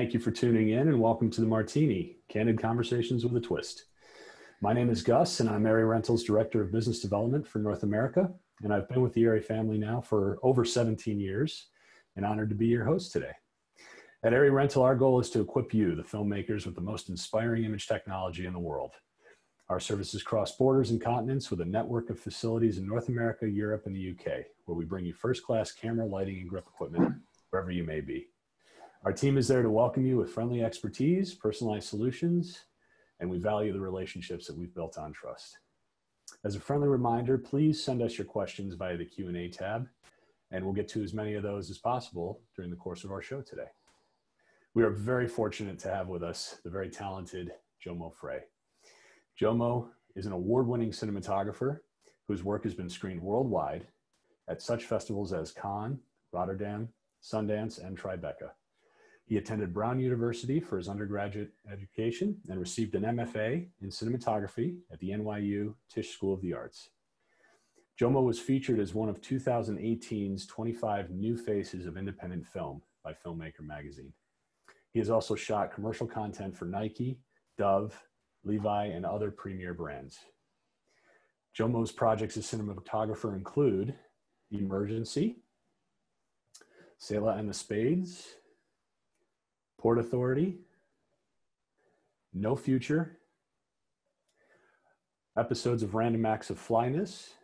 thank you for tuning in and welcome to the Martini, Candid Conversations with a Twist. My name is Gus and I'm Area Rental's Director of Business Development for North America, and I've been with the Area family now for over 17 years and honored to be your host today. At Area Rental, our goal is to equip you, the filmmakers, with the most inspiring image technology in the world. Our services cross borders and continents with a network of facilities in North America, Europe, and the UK, where we bring you first-class camera, lighting, and grip equipment wherever you may be. Our team is there to welcome you with friendly expertise, personalized solutions, and we value the relationships that we've built on trust. As a friendly reminder, please send us your questions via the Q&A tab, and we'll get to as many of those as possible during the course of our show today. We are very fortunate to have with us the very talented Jomo Fray. Jomo is an award-winning cinematographer whose work has been screened worldwide at such festivals as Cannes, Rotterdam, Sundance, and Tribeca. He attended Brown University for his undergraduate education and received an MFA in cinematography at the NYU Tisch School of the Arts. Jomo was featured as one of 2018's 25 New Faces of Independent Film by Filmmaker magazine. He has also shot commercial content for Nike, Dove, Levi, and other premier brands. Jomo's projects as cinematographer include Emergency, Selah and the Spades, Port Authority, No Future, episodes of Random Acts of Flyness,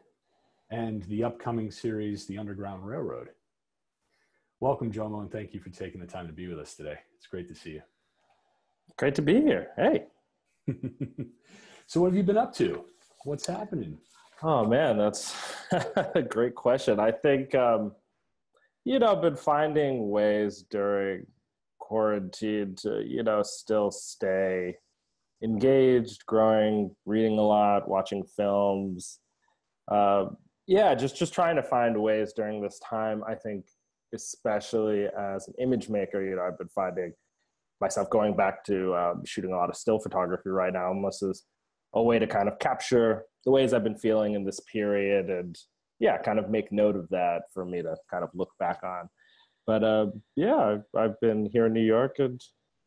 and the upcoming series, The Underground Railroad. Welcome, Jomo, and thank you for taking the time to be with us today. It's great to see you. Great to be here. Hey. So what have you been up to? What's happening? Oh, man, that's a great question. I think, I've been finding ways during quarantine to, still stay engaged, growing, reading a lot, watching films. Just trying to find ways during this time. I think especially as an image maker, I've been finding myself going back to shooting a lot of still photography right now, almost as a way to kind of capture the ways I've been feeling in this period and kind of make note of that for me to kind of look back on. But I've been here in New York and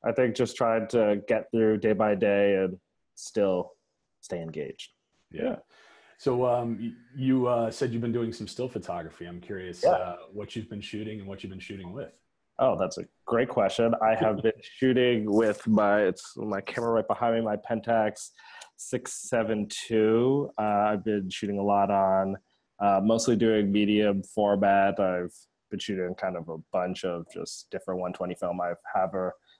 I think just trying to get through day by day and still stay engaged. Yeah. So you said you've been doing some still photography. I'm curious what you've been shooting and what you've been shooting with. Oh, that's a great question. I have been shooting with my camera right behind me, my Pentax 672. I've been shooting a lot on mostly doing medium format. I've been shooting kind of a bunch of just different 120 film I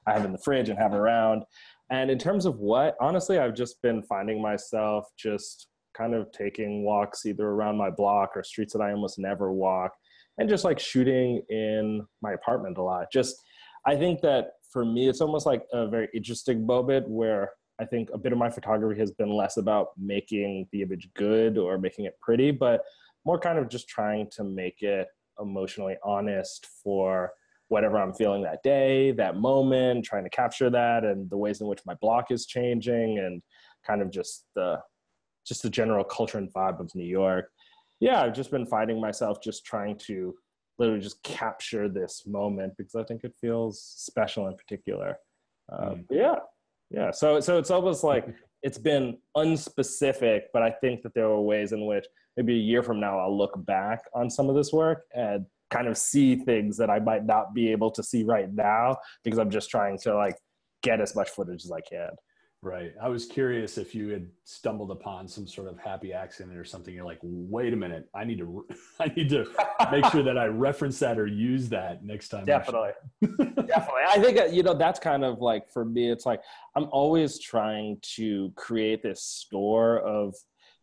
have in the fridge and have around. And in terms of honestly, I've just been finding myself just kind of taking walks either around my block or streets that I almost never walk, and just like shooting in my apartment a lot. I think that for me, it's almost like a very interesting moment where I think a bit of my photography has been less about making the image good or making it pretty, but more kind of just trying to make it emotionally honest for whatever I'm feeling that day, that moment, trying to capture that and the ways in which my block is changing and kind of just the general culture and vibe of New York. Yeah, I've just been finding myself just trying to literally just capture this moment because I think it feels special in particular. So it's almost like it's been unspecific, but I think that there were ways in which maybe a year from now I'll look back on some of this work and kind of see things that I might not be able to see right now because I'm just trying to get as much footage as I can. Right. I was curious if you had stumbled upon some sort of happy accident or something. You're like, wait a minute, I need to make sure that I reference that or use that next time. Definitely. Definitely. I think, that's kind of like, for me, it's like, I'm always trying to create this store of,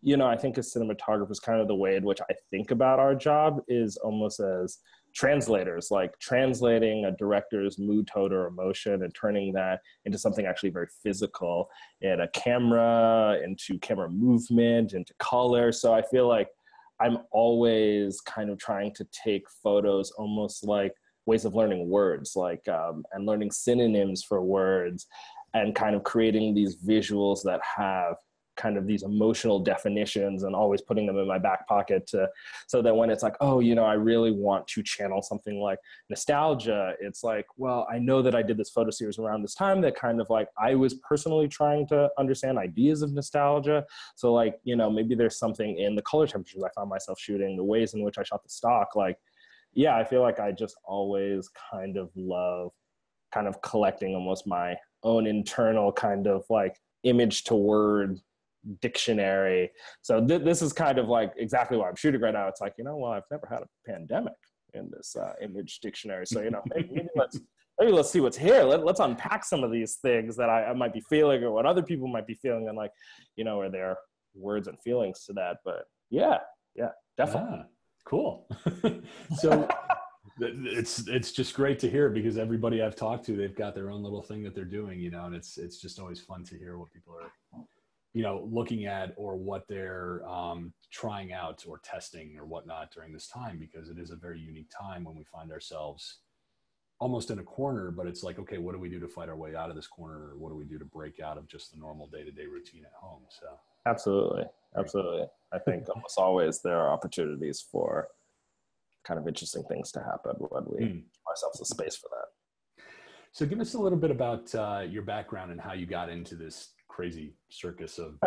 I think as cinematographers, kind of the way in which I think about our job is almost as translators, like translating a director's mood, tone, or emotion and turning that into something actually very physical in a camera, into camera movement, into color. So I feel like I'm always kind of trying to take photos almost like ways of learning words, and learning synonyms for words and kind of creating these visuals that have kind of these emotional definitions and always putting them in my back pocket so that when it's like, oh, I really want to channel something like nostalgia, it's like, well, I know that I did this photo series around this time that kind of like I was personally trying to understand ideas of nostalgia. So like, maybe there's something in the color temperatures I found myself shooting, the ways in which I shot the stock. Like, yeah, I feel like I just always kind of love kind of collecting almost my own internal kind of like image to word dictionary. So this is kind of like exactly what I'm shooting right now. It's like, well, I've never had a pandemic in this image dictionary. So, maybe let's see what's here. Let's unpack some of these things that I might be feeling or what other people might be feeling. And like, are there words and feelings to that? But yeah, definitely. Ah, cool. So it's just great to hear, because everybody I've talked to, they've got their own little thing that they're doing, and it's just always fun to hear what people are looking at, or what they're trying out or testing or whatnot during this time, because it is a very unique time when we find ourselves almost in a corner, but it's like, okay, what do we do to fight our way out of this corner? Or what do we do to break out of just the normal day-to-day routine at home? So Absolutely. I think almost always there are opportunities for kind of interesting things to happen when we give ourselves a space for that. So give us a little bit about your background and how you got into this crazy circus of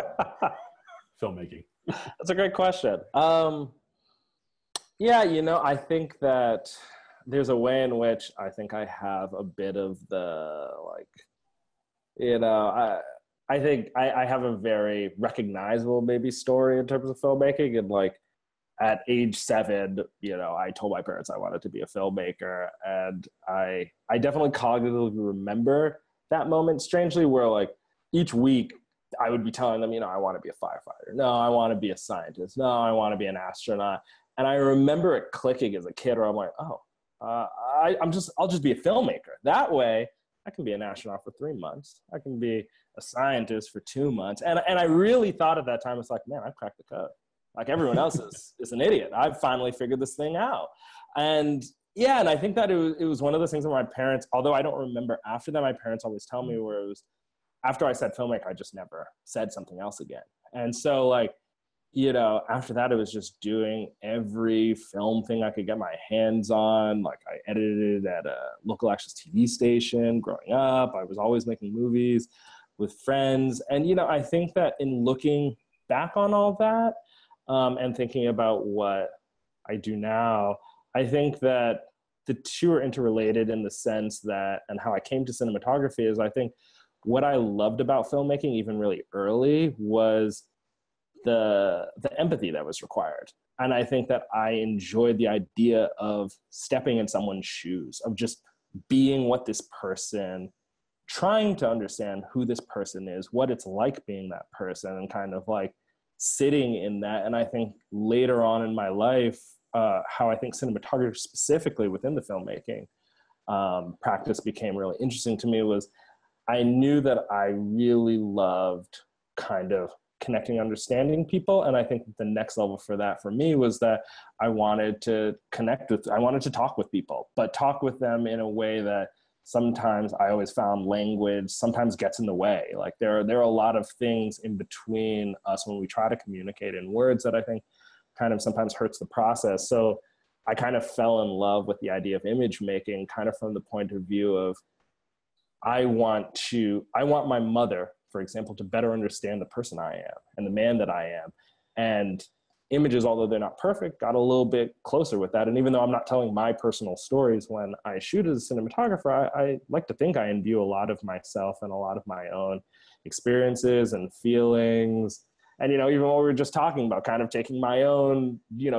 filmmaking. That's a great question. I think that there's a way in which I think I have a bit of the, like, I think I have a very recognizable maybe story in terms of filmmaking. And like at age 7, I told my parents I wanted to be a filmmaker. And I definitely cognitively remember that moment strangely, where like each week I would be telling them, I want to be a firefighter. No, I want to be a scientist. No, I want to be an astronaut. And I remember it clicking as a kid, where I'm like, oh, I'll just be a filmmaker. That way I can be an astronaut for 3 months. I can be a scientist for 2 months. And I really thought at that time, it's like, man, I've cracked the code. Like everyone else is an idiot. I've finally figured this thing out. And yeah, and I think that it was one of those things that my parents, although I don't remember after that, my parents always tell me, where it was after I said filmmaker, I just never said something else again. And so like, after that, it was just doing every film thing I could get my hands on. Like I edited at a local access TV station growing up. I was always making movies with friends. And, I think that in looking back on all that and thinking about what I do now, I think that the two are interrelated in the sense that, and how I came to cinematography is, I think what I loved about filmmaking, even really early, was the empathy that was required. And I think that I enjoyed the idea of stepping in someone's shoes, of just being what this person, trying to understand who this person is, what it's like being that person, and kind of like sitting in that. And I think later on in my life, how I think cinematography specifically within the filmmaking practice became really interesting to me was I knew that I really loved kind of connecting, understanding people. And I think the next level for that for me was that I wanted to I wanted to talk with people, but talk with them in a way that sometimes I always found language sometimes gets in the way. Like there are a lot of things in between us when we try to communicate in words that I think kind of sometimes hurts the process. So I kind of fell in love with the idea of image making kind of from the point of view of, I want my mother, for example, to better understand the person I am and the man that I am. And images, although they're not perfect, got a little bit closer with that. And even though I'm not telling my personal stories when I shoot as a cinematographer, I like to think I imbue a lot of myself and a lot of my own experiences and feelings. And, even what we were just talking about, kind of taking my own,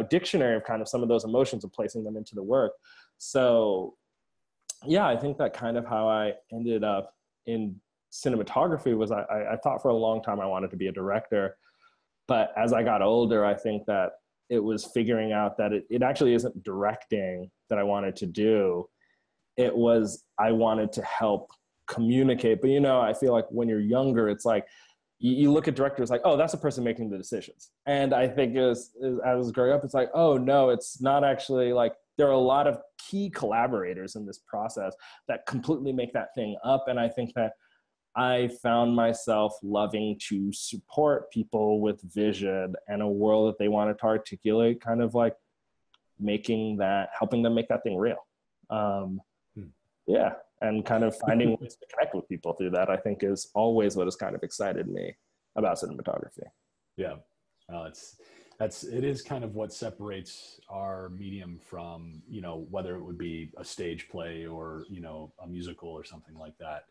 dictionary of kind of some of those emotions and placing them into the work. So yeah, I think that kind of how I ended up in cinematography was I thought for a long time I wanted to be a director. But as I got older, I think that it was figuring out that it actually isn't directing that I wanted to do. It was, I wanted to help communicate. But, I feel like when you're younger, it's like, you look at directors like, oh, that's the person making the decisions. And I think as I was growing up, it's like, oh, no, it's not actually like, there are a lot of key collaborators in this process that completely make that thing up. And I think that I found myself loving to support people with vision and a world that they wanted to articulate, kind of like helping them make that thing real. Yeah. And kind of finding ways to connect with people through that, I think, is always what has kind of excited me about cinematography. Yeah. It is kind of what separates our medium from, whether it would be a stage play or, a musical or something like that,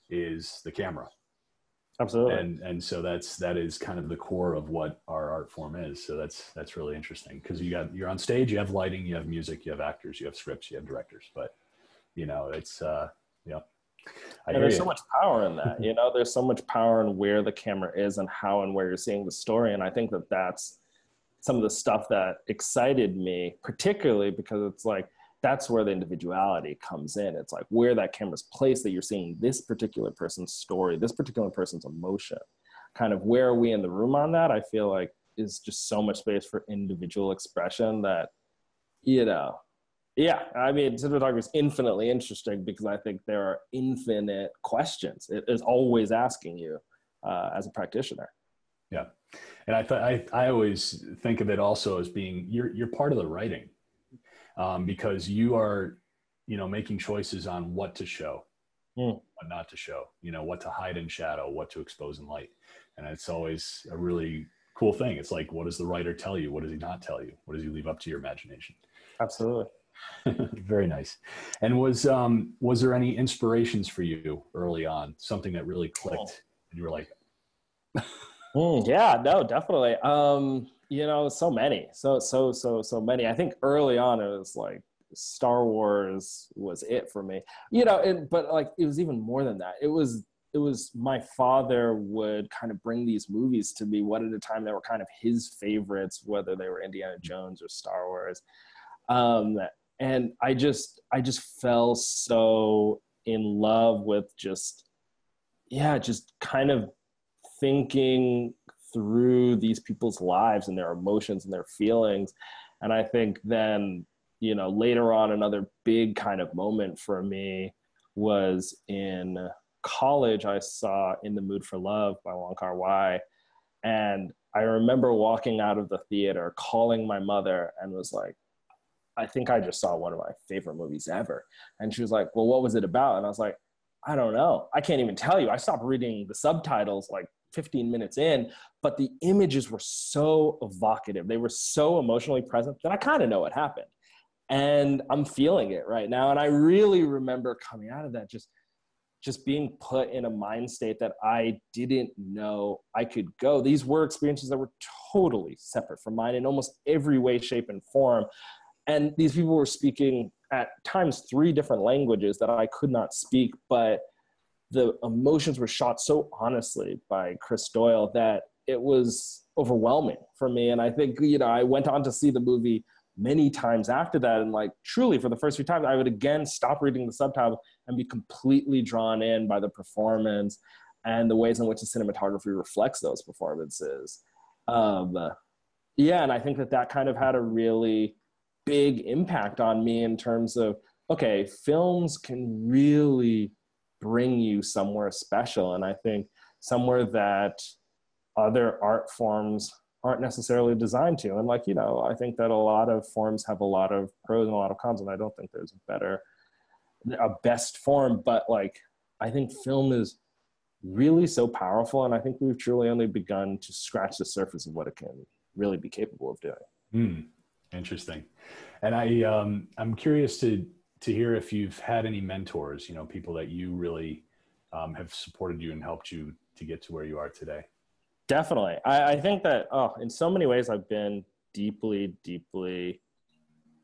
is the camera. Absolutely. And so that is kind of the core of what our art form is. So that's really interesting, because you're on stage, you have lighting, you have music, you have actors, you have scripts, you have directors, but it's And there's so much power in that, there's so much power in where the camera is and how and where you're seeing the story. And I think that that's some of the stuff that excited me, particularly because it's like, that's where the individuality comes in. It's like where that camera's placed, that you're seeing this particular person's story, this particular person's emotion, kind of where are we in the room on that, I feel like is just so much space for individual expression that, yeah, I mean, cinematography is infinitely interesting because I think there are infinite questions. It is always asking you as a practitioner. Yeah, and I always think of it also as being you're part of the writing, because you are, making choices on what to show, what not to show, what to hide in shadow, what to expose in light, and it's always a really cool thing. It's like, what does the writer tell you? What does he not tell you? What does he leave up to your imagination? Absolutely. Very nice. And was there any inspirations for you early on? Something that really clicked, and you were like, yeah, no, definitely. So many, so many. I think early on it was like Star Wars was it for me. But like it was even more than that. It was my father would kind of bring these movies to me one at a time that were kind of his favorites, whether they were Indiana Jones or Star Wars. And I just fell so in love with just kind of thinking through these people's lives and their emotions and their feelings. And I think then, later on, another big kind of moment for me was in college. I saw In the Mood for Love by Wong Kar-wai. And I remember walking out of the theater, calling my mother, and was like, I think I just saw one of my favorite movies ever. And she was like, well, what was it about? And I was like, I don't know. I can't even tell you. I stopped reading the subtitles like 15 minutes in, but the images were so evocative. They were so emotionally present that I kind of know what happened. And I'm feeling it right now. And I really remember coming out of that just being put in a mind state that I didn't know I could go. These were experiences that were totally separate from mine in almost every way, shape, and form. And these people were speaking at times 3 different languages that I could not speak, but the emotions were shot so honestly by Chris Doyle that it was overwhelming for me. And I think, I went on to see the movie many times after that. And like, truly for the first few times, I would again stop reading the subtitle and be completely drawn in by the performance and the ways in which the cinematography reflects those performances. And I think that kind of had a really big impact on me in terms of, okay, films can really bring you somewhere special. And I think somewhere that other art forms aren't necessarily designed to. And like, I think that a lot of forms have a lot of pros and a lot of cons, and I don't think there's a best form, but like, I think film is really so powerful. And I think we've truly only begun to scratch the surface of what it can really be capable of doing. Interesting. And I'm curious to hear if you've had any mentors, people that you really have supported you and helped you to get to where you are today. Definitely. I think that, in so many ways, I've been deeply, deeply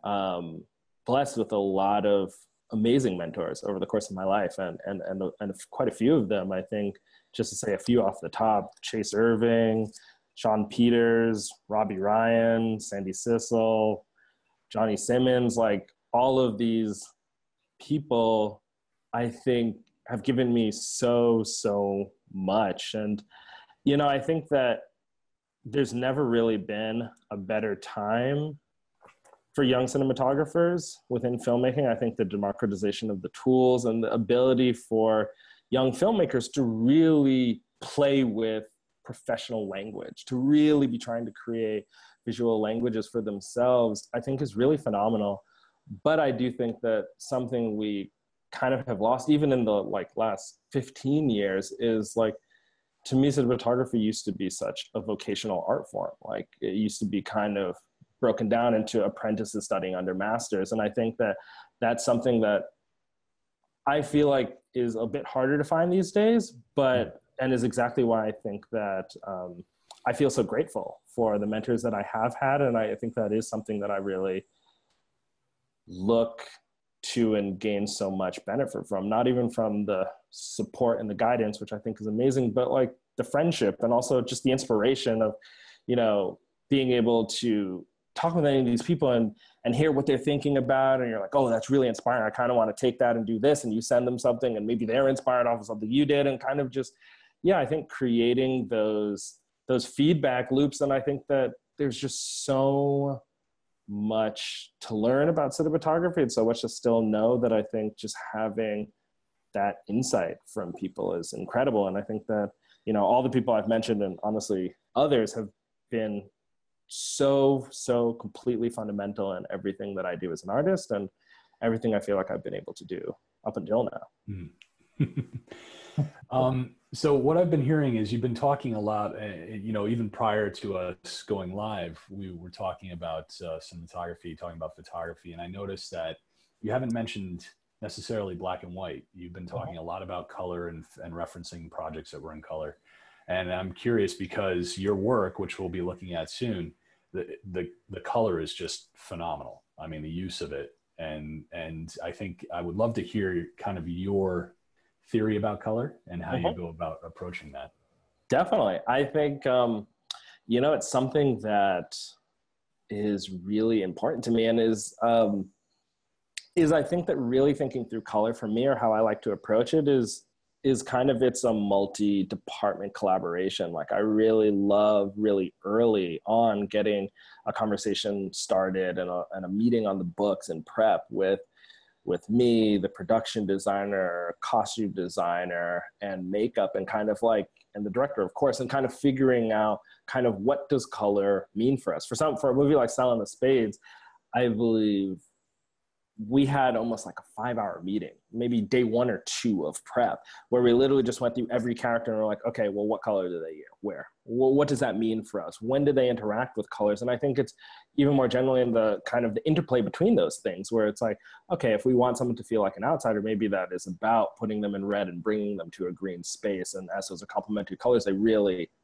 blessed with a lot of amazing mentors over the course of my life, and quite a few of them. I think, just to say a few off the top: Chase Irving, Sean Peters, Robbie Ryan, Sandy Sissel, Johnny Simmons. Like, all of these people, I think, have given me so much. And I think that there's never really been a better time for young cinematographers within filmmaking. I think the democratization of the tools and the ability for young filmmakers to really play with professional language, to really be trying to create visual languages for themselves, I think is really phenomenal. But I do think that something we kind of have lost, even in the like last 15 years, is like, to me, cinematography used to be such a vocational art form. Like it used to be kind of broken down into apprentices studying under masters. And I think that that's something that I feel like is a bit harder to find these days, but, and is exactly why I think that I feel so grateful for the mentors that I have had. And I think that is something that I really look to and gain so much benefit from, not even from the support and the guidance, which I think is amazing, but like the friendship and also just the inspiration of, you know, being able to talk with any of these people and hear what they're thinking about. And you're like, oh, that's really inspiring. I kind of want to take that and do this. And you send them something and maybe they're inspired off of something you did, and kind of just, yeah, I think creating those feedback loops. And I think that there's just so much to learn about cinematography and so much to still know, that I think just having that insight from people is incredible. And I think that, you know, all the people I've mentioned, and honestly others, have been so completely fundamental in everything that I do as an artist and everything I feel like I've been able to do up until now. So what I've been hearing is you've been talking a lot, you know, even prior to us going live, we were talking about cinematography, talking about photography. And I noticed that you haven't mentioned necessarily black and white. You've been talking a lot about color and referencing projects that were in color. And I'm curious because your work, which we'll be looking at soon, the color is just phenomenal. I mean, the use of it. And I think I would love to hear kind of your theory about color and how you go about approaching that. Definitely. I think, you know, it's something that is really important to me, and is I think that really thinking through color for me, or how I like to approach it, is kind of, it's a multi-department collaboration. Like I really love really early on getting a conversation started and a meeting on the books and prep with me, the production designer, costume designer, and makeup, and kind of like, and the director, of course, and kind of figuring out kind of what does color mean for us. For a movie like Selah and the Spades, I believe we had almost like a 5-hour meeting, maybe day 1 or 2 of prep, where we literally just went through every character and we're like, okay, well, what color do they wear? Well, what does that mean for us? When do they interact with colors? And I think it's even more generally in the kind of the interplay between those things, where it's like, okay, if we want someone to feel like an outsider, maybe that is about putting them in red and bringing them to a green space. And as those are complementary colors,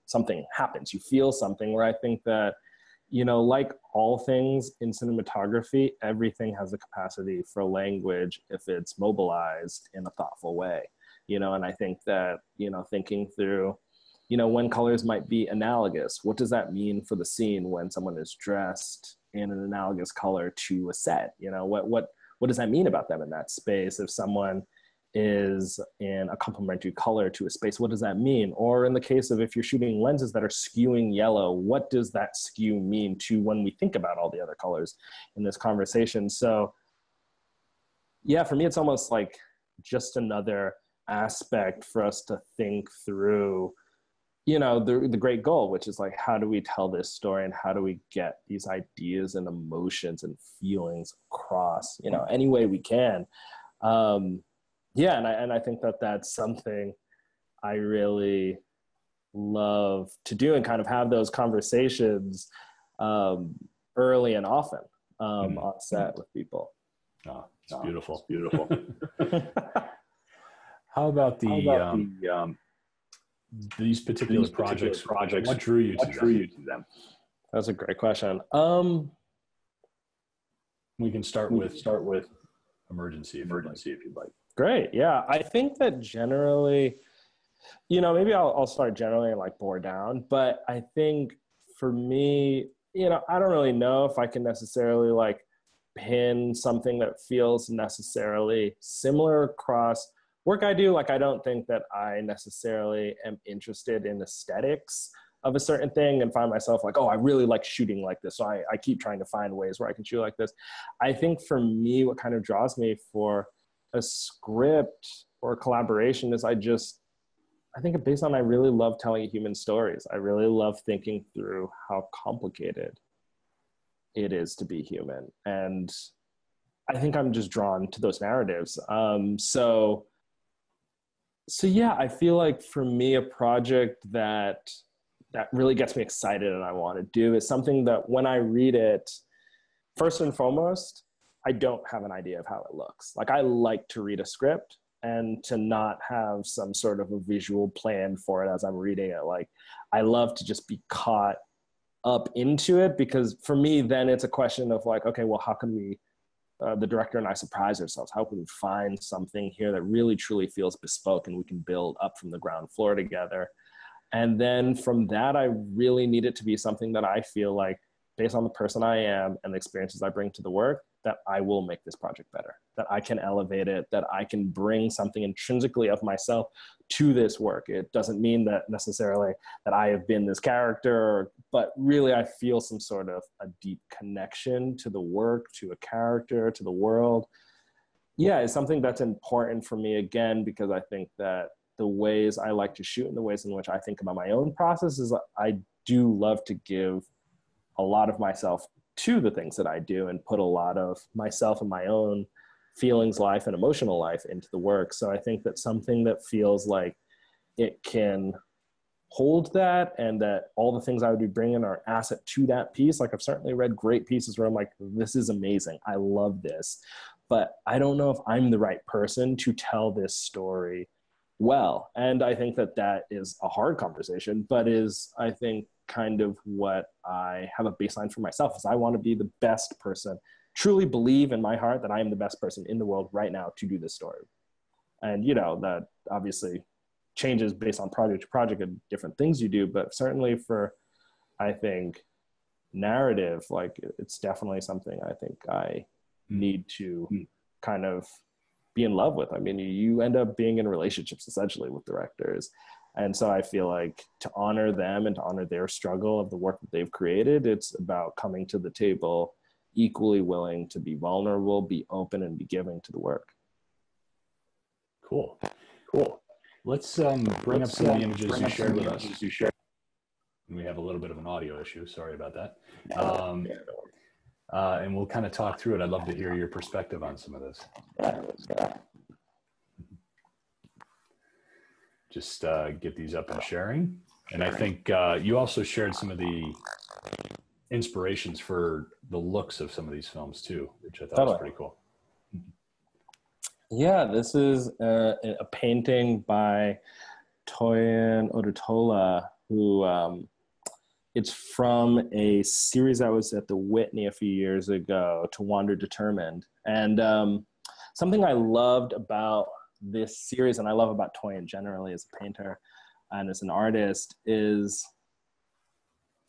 something happens. You feel something, where I think that, you know, like all things in cinematography, everything has the capacity for language if it's mobilized in a thoughtful way, you know. And I think that, you know, thinking through, you know, when colors might be analogous, what does that mean for the scene when someone is dressed in an analogous color to a set? You know, what does that mean about them in that space? If someone is in a complementary color to a space, what does that mean? Or in the case of, if you're shooting lenses that are skewing yellow, what does that skew mean to when we think about all the other colors in this conversation? So yeah, for me, it's almost like just another aspect for us to think through, you know, the great goal, which is like, how do we tell this story and how do we get these ideas and emotions and feelings across, you know, any way we can. Yeah, and I think that that's something I really love to do, and kind of have those conversations early and often on set with people. Oh, it's beautiful. It's beautiful. How about these particular projects? What drew you to them? That's a great question. We can start with emergency if you'd like. Great. Yeah. I think that generally, you know, maybe I'll start generally and like bore down, but I think for me, you know, I don't really know if I can necessarily like pin something that feels necessarily similar across work I do. Like, I don't think that I necessarily am interested in aesthetics of a certain thing and find myself like, oh, I really like shooting like this, so I keep trying to find ways where I can shoot like this. I think for me, what kind of draws me for a script or collaboration is I think based on I really love telling human stories. I really love thinking through how complicated it is to be human. And I think I'm just drawn to those narratives. So yeah, I feel like for me, a project that really gets me excited and I want to do is something that when I read it, first and foremost, I don't have an idea of how it looks. Like, I like to read a script and to not have some sort of a visual plan for it as I'm reading it. Like, I love to just be caught up into it, because for me, then it's a question of like, okay, well, how can we, the director and I, surprise ourselves? How can we find something here that really truly feels bespoke and we can build up from the ground floor together? And then from that, I really need it to be something that I feel like, based on the person I am and the experiences I bring to the work, that I will make this project better, that I can elevate it, that I can bring something intrinsically of myself to this work. It doesn't mean that necessarily that I have been this character, but really I feel some sort of a deep connection to the work, to a character, to the world. Yeah, it's something that's important for me, again, because I think that the ways I like to shoot and the ways in which I think about my own process is I do love to give a lot of myself to the things that I do and put a lot of myself and my own feelings life and emotional life into the work. So I think that something that feels like it can hold that, and that all the things I would be bringing are asset to that piece. Like, I've certainly read great pieces where I'm like, this is amazing, I love this, but I don't know if I'm the right person to tell this story well. And I think that that is a hard conversation, but is, I think, kind of what I have a baseline for myself, is I want to be the best person, truly believe in my heart that I am the best person in the world right now to do this story. And, you know, that obviously changes based on project to project and different things you do, but certainly for, I think, narrative, like, it's definitely something I think I need to kind of be in love with. I mean, you end up being in relationships essentially with directors. And so I feel like to honor them and to honor their struggle of the work that they've created, it's about coming to the table equally willing to be vulnerable, be open, and be giving to the work. Cool. Let's bring up some of the images you shared with us. We have a little bit of an audio issue. Sorry about that. And we'll kind of talk through it. I'd love to hear your perspective on some of this. Just get these up and sharing. And I think you also shared some of the inspirations for the looks of some of these films too, which I thought was pretty cool. Yeah, this is a painting by Toyin Odutola, who it's from a series I was at the Whitney a few years ago, To Wander Determined. And something I loved about this series, and I love about Toyin generally as a painter and as an artist, is,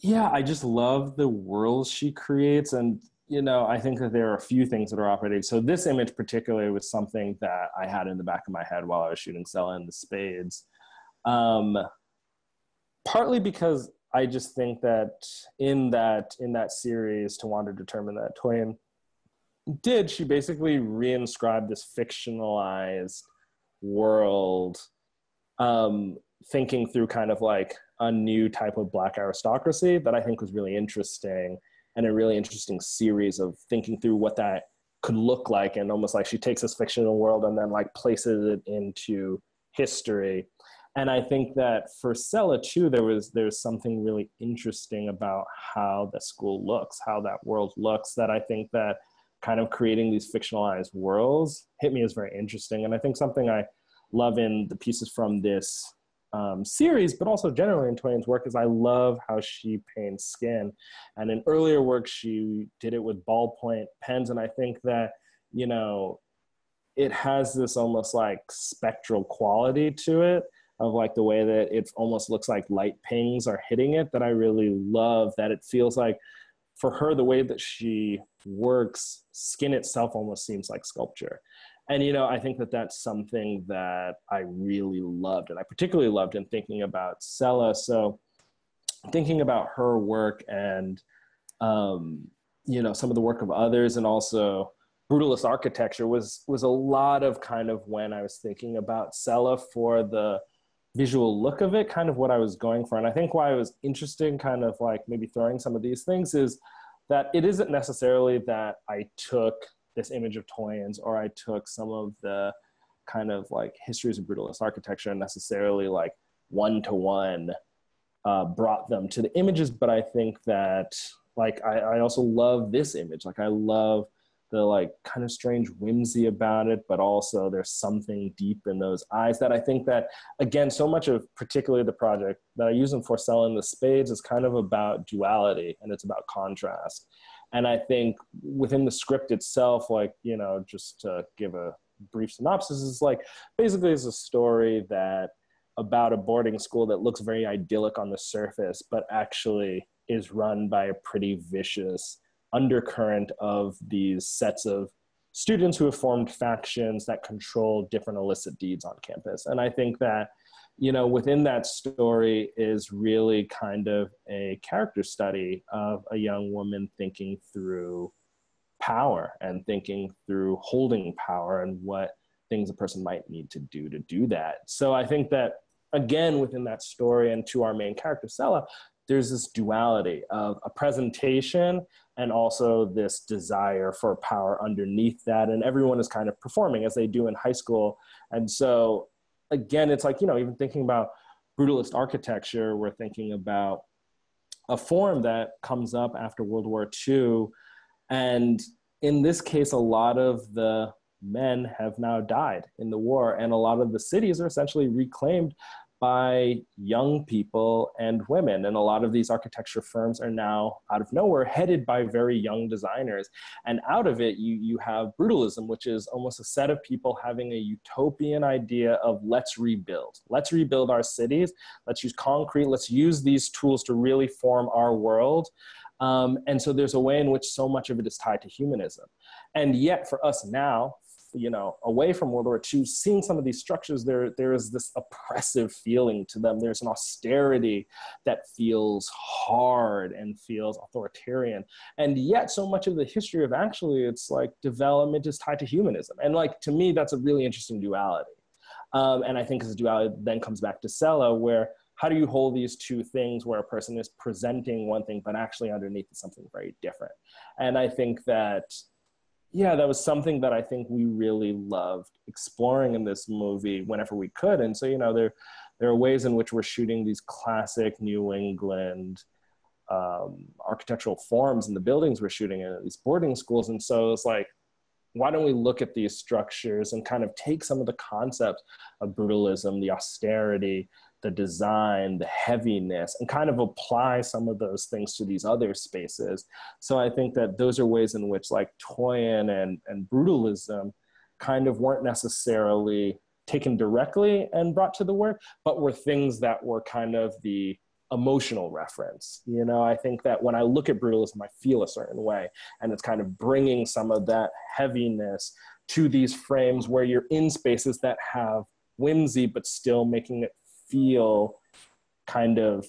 yeah, I just love the worlds she creates. And, you know, I think that there are a few things that are operating. So this image particularly was something that I had in the back of my head while I was shooting Selah and the Spades. Partly because I just think that in that series, To Wander Determined, that Toyin did, she basically reinscribed this fictionalized world, thinking through kind of like a new type of Black aristocracy that I think was really interesting, and a really interesting series of thinking through what that could look like. And almost like she takes this fictional world and then like places it into history. And I think that for Selah too, there's something really interesting about how the school looks, how that world looks, that I think that kind of creating these fictionalized worlds hit me as very interesting. And I think something I love in the pieces from this series, but also generally in Toyin's work, is I love how she paints skin. And in earlier work, she did it with ballpoint pens. And I think that, you know, it has this almost like spectral quality to it, of like the way that it almost looks like light pings are hitting it, that I really love. That it feels like, for her, the way that she works, skin itself almost seems like sculpture. And, you know, I think that that's something that I really loved, and I particularly loved in thinking about Selah. So thinking about her work and, you know, some of the work of others, and also brutalist architecture was a lot of kind of when I was thinking about Selah for the visual look of it, kind of what I was going for. And I think why it was interesting, kind of like maybe throwing some of these things, is that it isn't necessarily that I took this image of Toyans or I took some of the kind of like histories of brutalist architecture and necessarily like one-to-one brought them to the images. But I think that like I also love this image. Like I love the like kind of strange whimsy about it, but also there's something deep in those eyes that I think that, again, so much of particularly the project that I use in For Sale and the Spades is kind of about duality and it's about contrast. And I think within the script itself, like, you know, just to give a brief synopsis, is like basically it's a story that about a boarding school that looks very idyllic on the surface, but actually is run by a pretty vicious undercurrent of these sets of students who have formed factions that control different illicit deeds on campus. And I think that, you know, within that story is really kind of a character study of a young woman thinking through power and thinking through holding power and what things a person might need to do that. So I think that, again, within that story and to our main character, Selah, there's this duality of a presentation and also this desire for power underneath that. And everyone is kind of performing as they do in high school. And so, again, it's like, you know, even thinking about brutalist architecture, we're thinking about a form that comes up after World War II. And in this case, a lot of the men have now died in the war, and a lot of the cities are essentially reclaimed by young people and women. And a lot of these architecture firms are now out of nowhere headed by very young designers. And out of it, you have brutalism, which is almost a set of people having a utopian idea of let's rebuild our cities. Let's use concrete. Let's use these tools to really form our world. And so there's a way in which so much of it is tied to humanism. And yet for us now, you know, away from World War II, seeing some of these structures, there is this oppressive feeling to them. There's an austerity that feels hard and feels authoritarian. And yet so much of the history of actually, it's like development is tied to humanism. And like, to me, that's a really interesting duality. And I think this duality then comes back to Selah, where how do you hold these two things where a person is presenting one thing, but actually underneath is something very different? And I think that, yeah, that was something that I think we really loved exploring in this movie whenever we could. And so, you know, there are ways in which we're shooting these classic New England architectural forms in the buildings we're shooting in, these boarding schools. And so it's like, why don't we look at these structures and kind of take some of the concepts of brutalism, the austerity, the design, the heaviness, and kind of apply some of those things to these other spaces. So I think that those are ways in which like Toyan and brutalism kind of weren't necessarily taken directly and brought to the work, but were things that were kind of the emotional reference. You know, I think that when I look at brutalism, I feel a certain way, and it's kind of bringing some of that heaviness to these frames where you're in spaces that have whimsy, but still making it feel kind of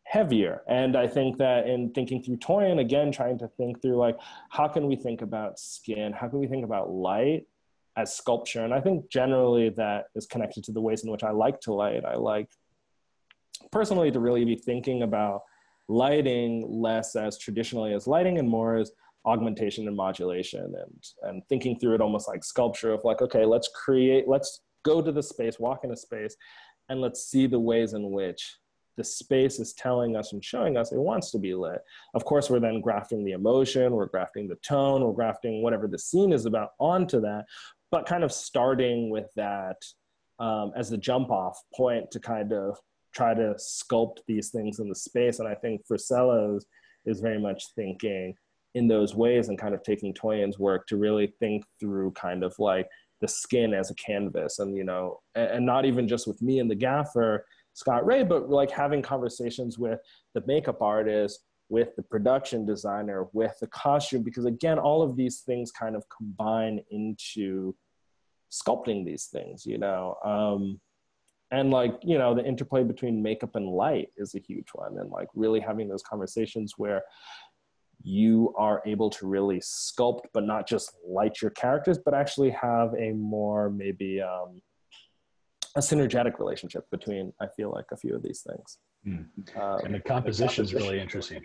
heavier. And I think that in thinking through Toyan, again, trying to think through like, how can we think about skin? How can we think about light as sculpture? And I think generally that is connected to the ways in which I like to light. I like personally to really be thinking about lighting less as traditionally as lighting and more as augmentation and modulation, and thinking through it almost like sculpture of like, okay, let's go to the space, walk in a space, and let's see the ways in which the space is telling us and showing us it wants to be lit. Of course, we're then grafting the emotion, we're grafting the tone, we're grafting whatever the scene is about onto that, but kind of starting with that as the jump off point to kind of try to sculpt these things in the space. And I think for Selah is very much thinking in those ways and kind of taking Toyan's work to really think through kind of like the skin as a canvas, and, you know, and not even just with me and the gaffer, Scott Ray, but like having conversations with the makeup artist, with the production designer, with the costume, because again, all of these things kind of combine into sculpting these things, you know. And like, you know, the interplay between makeup and light is a huge one. And like really having those conversations where you are able to really sculpt, but not just light your characters, but actually have a more maybe a synergetic relationship between, I feel like, a few of these things. And the composition is really interesting.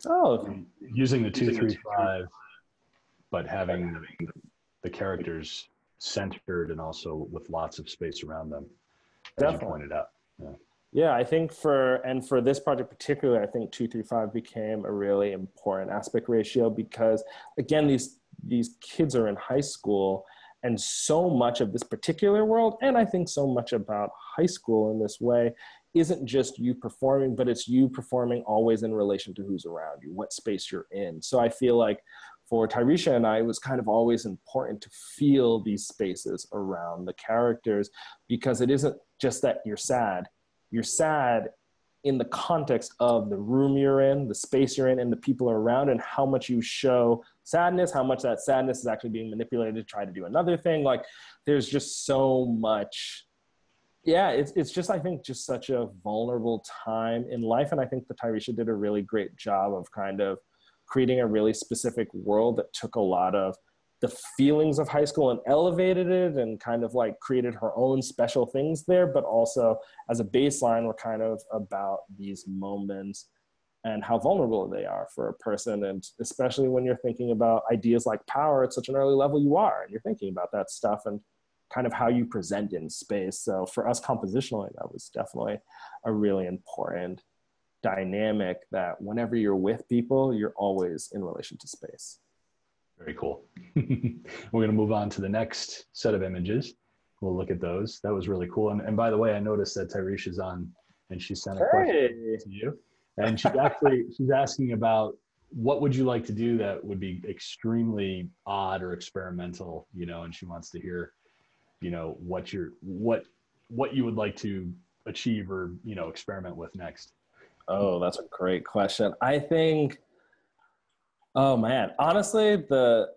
Oh, using the 2-3-5, but having the characters centered and also with lots of space around them, as definitely. you pointed out. Yeah, I think for this project particularly, I think 2-3-5 became a really important aspect ratio because, again, these kids are in high school, and so much of this particular world, and I think so much about high school in this way, isn't just you performing, but it's you performing always in relation to who's around you, what space you're in. So I feel like for Tyresha and I, it was kind of always important to feel these spaces around the characters, because it isn't just that you're sad. You're sad in the context of the room you're in, the space you're in, and the people around, and how much you show sadness, how much that sadness is actually being manipulated to try to do another thing. Like, there's just so much. Yeah, it's just, I think, just such a vulnerable time in life. And I think that Tyresha did a really great job of kind of creating a really specific world that took a lot of the feelings of high school and elevated it and kind of like created her own special things there. But also as a baseline, we're kind of about these moments and how vulnerable they are for a person. And especially when you're thinking about ideas like power at such an early level you are, and you're thinking about that stuff and kind of how you present in space. So for us compositionally, that was definitely a really important dynamic, that whenever you're with people, you're always in relation to space. Very cool. We're going to move on to the next set of images. We'll look at those. That was really cool. And by the way, I noticed that Tyresha's on, and she sent a question to you. And she's asking about, what would you like to do that would be extremely odd or experimental, and she wants to hear, what you would like to achieve or, experiment with next. Oh, that's a great question. I think, oh man, honestly, the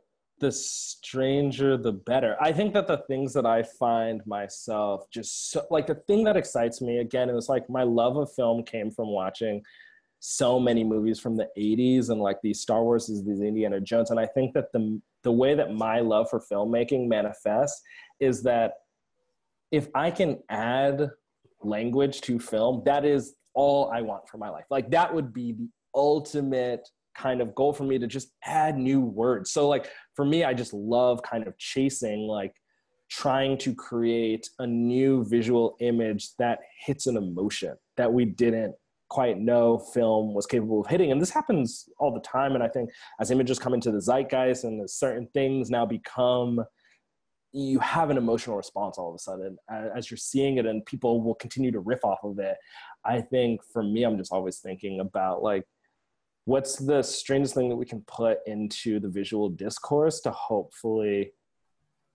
stranger, the better. I think that the things that I find myself just like, the thing that excites me, again, it was like my love of film came from watching so many movies from the 80s and like these Star Wars, these Indiana Jones. And I think that the way that my love for filmmaking manifests is that if I can add language to film, that is all I want for my life. Like, that would be the ultimate kind of goal for me, to just add new words. So like for me, I just love kind of chasing, like trying to create a new visual image that hits an emotion that we didn't quite know film was capable of hitting. And this happens all the time. And I think as images come into the zeitgeist and as certain things now become, you have an emotional response all of a sudden as you're seeing it, and people will continue to riff off of it. I think for me, I'm just always thinking about like, what's the strangest thing that we can put into the visual discourse to hopefully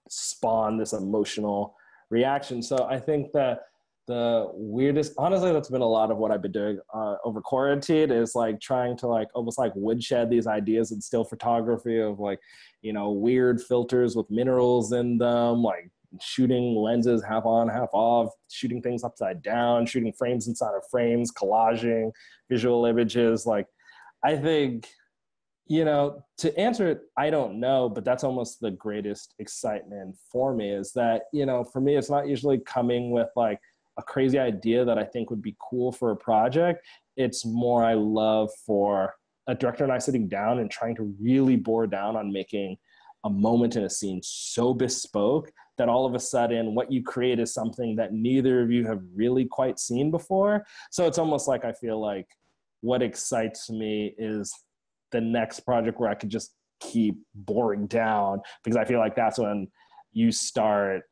spawn this emotional reaction. So I think that the weirdest, honestly, that's been a lot of what I've been doing over quarantine, is like trying to like almost like woodshed these ideas in still photography of like, weird filters with minerals in them, like shooting lenses half on, half off, shooting things upside down, shooting frames inside of frames, collaging visual images. Like, I think, to answer it, I don't know, but that's almost the greatest excitement for me, is that, for me, it's not usually coming with like a crazy idea that I think would be cool for a project. It's more, I love for a director and I sitting down and trying to really bore down on making a moment in a scene so bespoke that all of a sudden what you create is something that neither of you have really quite seen before. So it's almost like, I feel like what excites me is the next project where I could just keep boring down, because I feel like that's when you start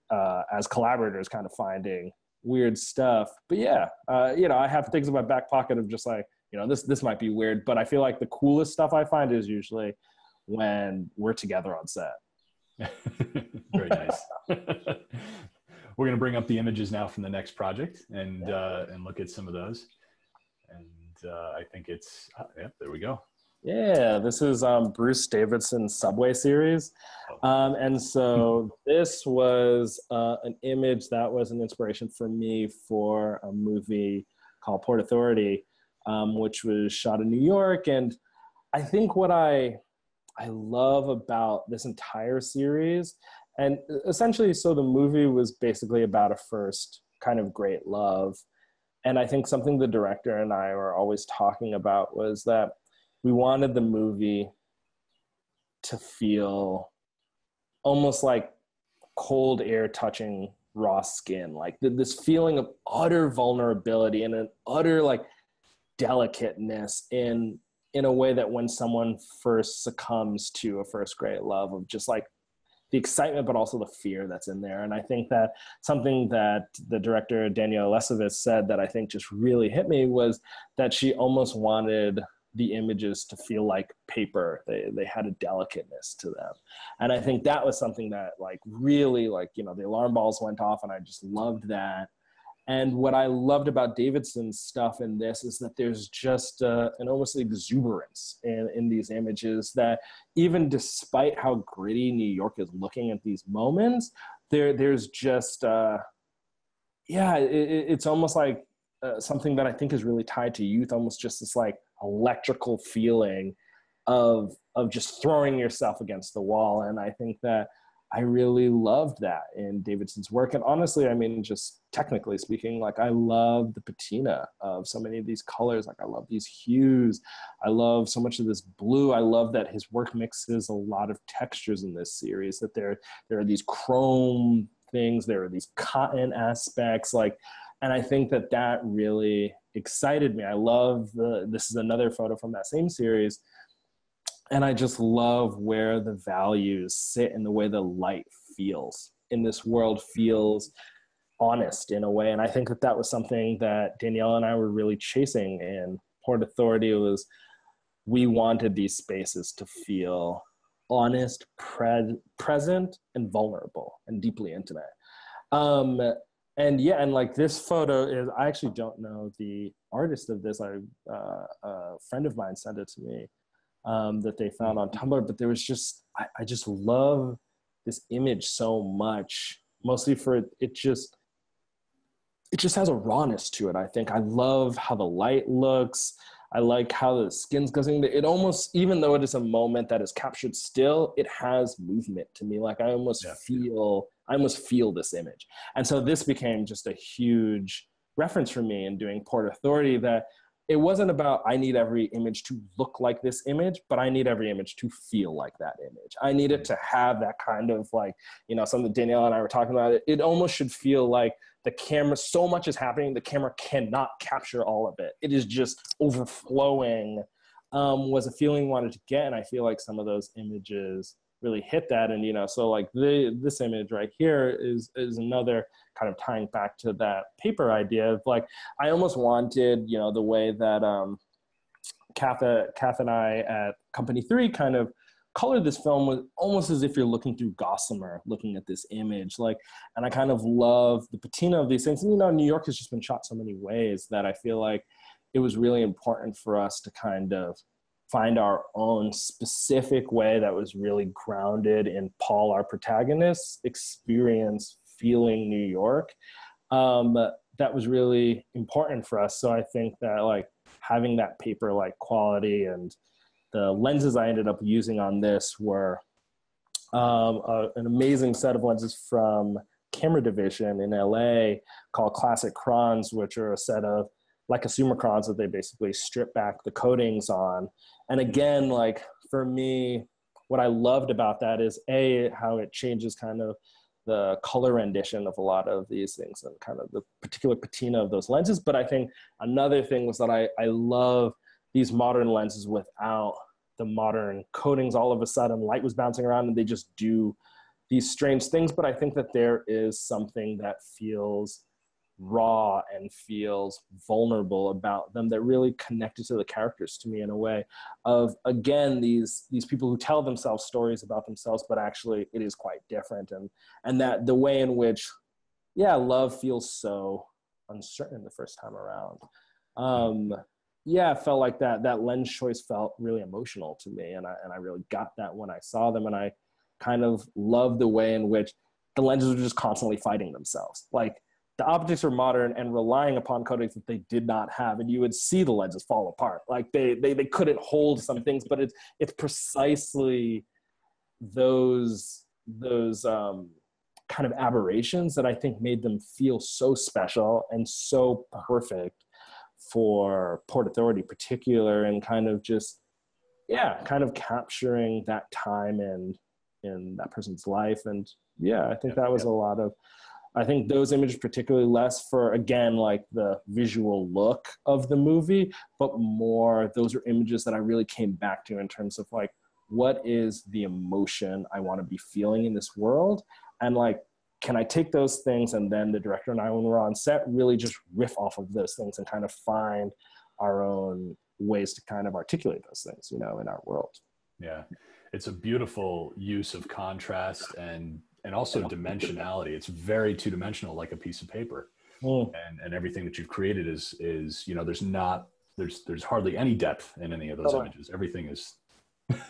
as collaborators kind of finding weird stuff. But yeah, I have things in my back pocket of just like, this might be weird, but I feel like the coolest stuff I find is usually when we're together on set. Very nice. We're going to bring up the images now from the next project and look at some of those. And I think it's, there we go. Yeah, this is Bruce Davidson's Subway series. And so this was an image that was an inspiration for me for a movie called Port Authority, which was shot in New York. And I think what I love about this entire series, and essentially, so the movie was basically about a first kind of great love. And I think something the director and I were always talking about was that we wanted the movie to feel almost like cold air touching raw skin, like this feeling of utter vulnerability and an utter like delicateness in a way that when someone first succumbs to a first great love, of just like the excitement, but also the fear that's in there. And I think that something that the director, Danielle Lesovitz, said that I think just really hit me was that she almost wanted the images to feel like paper. They had a delicateness to them. And I think that was something that like really like, you know, the alarm bells went off and I just loved that. And what I loved about Davidson's stuff in this is that there's just an almost exuberance in these images that even despite how gritty New York is looking at these moments, there's just, it's almost like something that I think is really tied to youth, almost just this like electrical feeling of just throwing yourself against the wall. And I think that I really loved that in Davidson's work. And honestly, I mean, just technically speaking, like I love the patina of so many of these colors. Like I love these hues. I love so much of this blue. I love that his work mixes a lot of textures in this series, that there are these chrome things, there are these cotton aspects, like, and I think that really excited me. I love this is another photo from that same series. And I just love where the values sit in the way the light feels in this world, feels honest in a way. And I think that was something that Danielle and I were really chasing in Port Authority. Was we wanted these spaces to feel honest, present, and vulnerable, and deeply intimate. And yeah, and like this photo is, I actually don't know the artist of this. A friend of mine sent it to me. That they found on Tumblr, but there was just, I just love this image so much, mostly for it just has a rawness to it. I think I love how the light looks. I like how the skin's glistening. It almost, even though it is a moment that is captured still, it has movement to me. Like I almost feel this image. And so this became just a huge reference for me in doing Port Authority, that it wasn't about I need every image to look like this image, but I need every image to feel like that image. I need it to have that kind of like, you know, something Danielle and I were talking about. It almost should feel like the camera, so much is happening, the camera cannot capture all of it. It is just overflowing, was a feeling I wanted to get. And I feel like some of those images really hit that. And, you know, so like this image right here is another kind of tying back to that paper idea of like, I almost wanted, you know, the way that Kath and I at Company 3 kind of colored this film was almost as if you're looking through Gossamer, looking at this image. Like, and I kind of love the patina of these things. And, you know, New York has just been shot so many ways that I feel like it was really important for us to kind of find our own specific way that was really grounded in Paul, our protagonist's experience feeling New York. That was really important for us. So I think that like having that paper-like quality, and the lenses I ended up using on this were an amazing set of lenses from Camera Division in LA called Classic Crons, which are a set of like a Summicrons that they basically strip back the coatings on. And again, like for me, what I loved about that is how it changes kind of the color rendition of a lot of these things and kind of the particular patina of those lenses. But I think another thing was that I love these modern lenses without the modern coatings. All of a sudden light was bouncing around and they just do these strange things. But I think that there is something that feels raw and feels vulnerable about them that really connected to the characters to me in a way of, again, these people who tell themselves stories about themselves, but actually it is quite different. And that the way in which, love feels so uncertain the first time around. It felt like that lens choice felt really emotional to me. And I really got that when I saw them. And I kind of loved the way in which the lenses were just constantly fighting themselves. Like, the objects are modern and relying upon coatings that they did not have, and you would see the lenses fall apart. Like they couldn't hold some things, but it's precisely those kind of aberrations that I think made them feel so special and so perfect for Port Authority, particular, and kind of just kind of capturing that time and in that person's life. And I think that was a lot of, I think those images particularly less for, again, like the visual look of the movie, but more those are images that I really came back to in terms of like, what is the emotion I want to be feeling in this world? And like, can I take those things, and then the director and I, when we're on set, really just riff off of those things and kind of find our own ways to kind of articulate those things, you know, in our world. Yeah. It's a beautiful use of contrast and also dimensionality. It's very two-dimensional, like a piece of paper. And everything that you've created is, you know, there's hardly any depth in any of those images. Everything is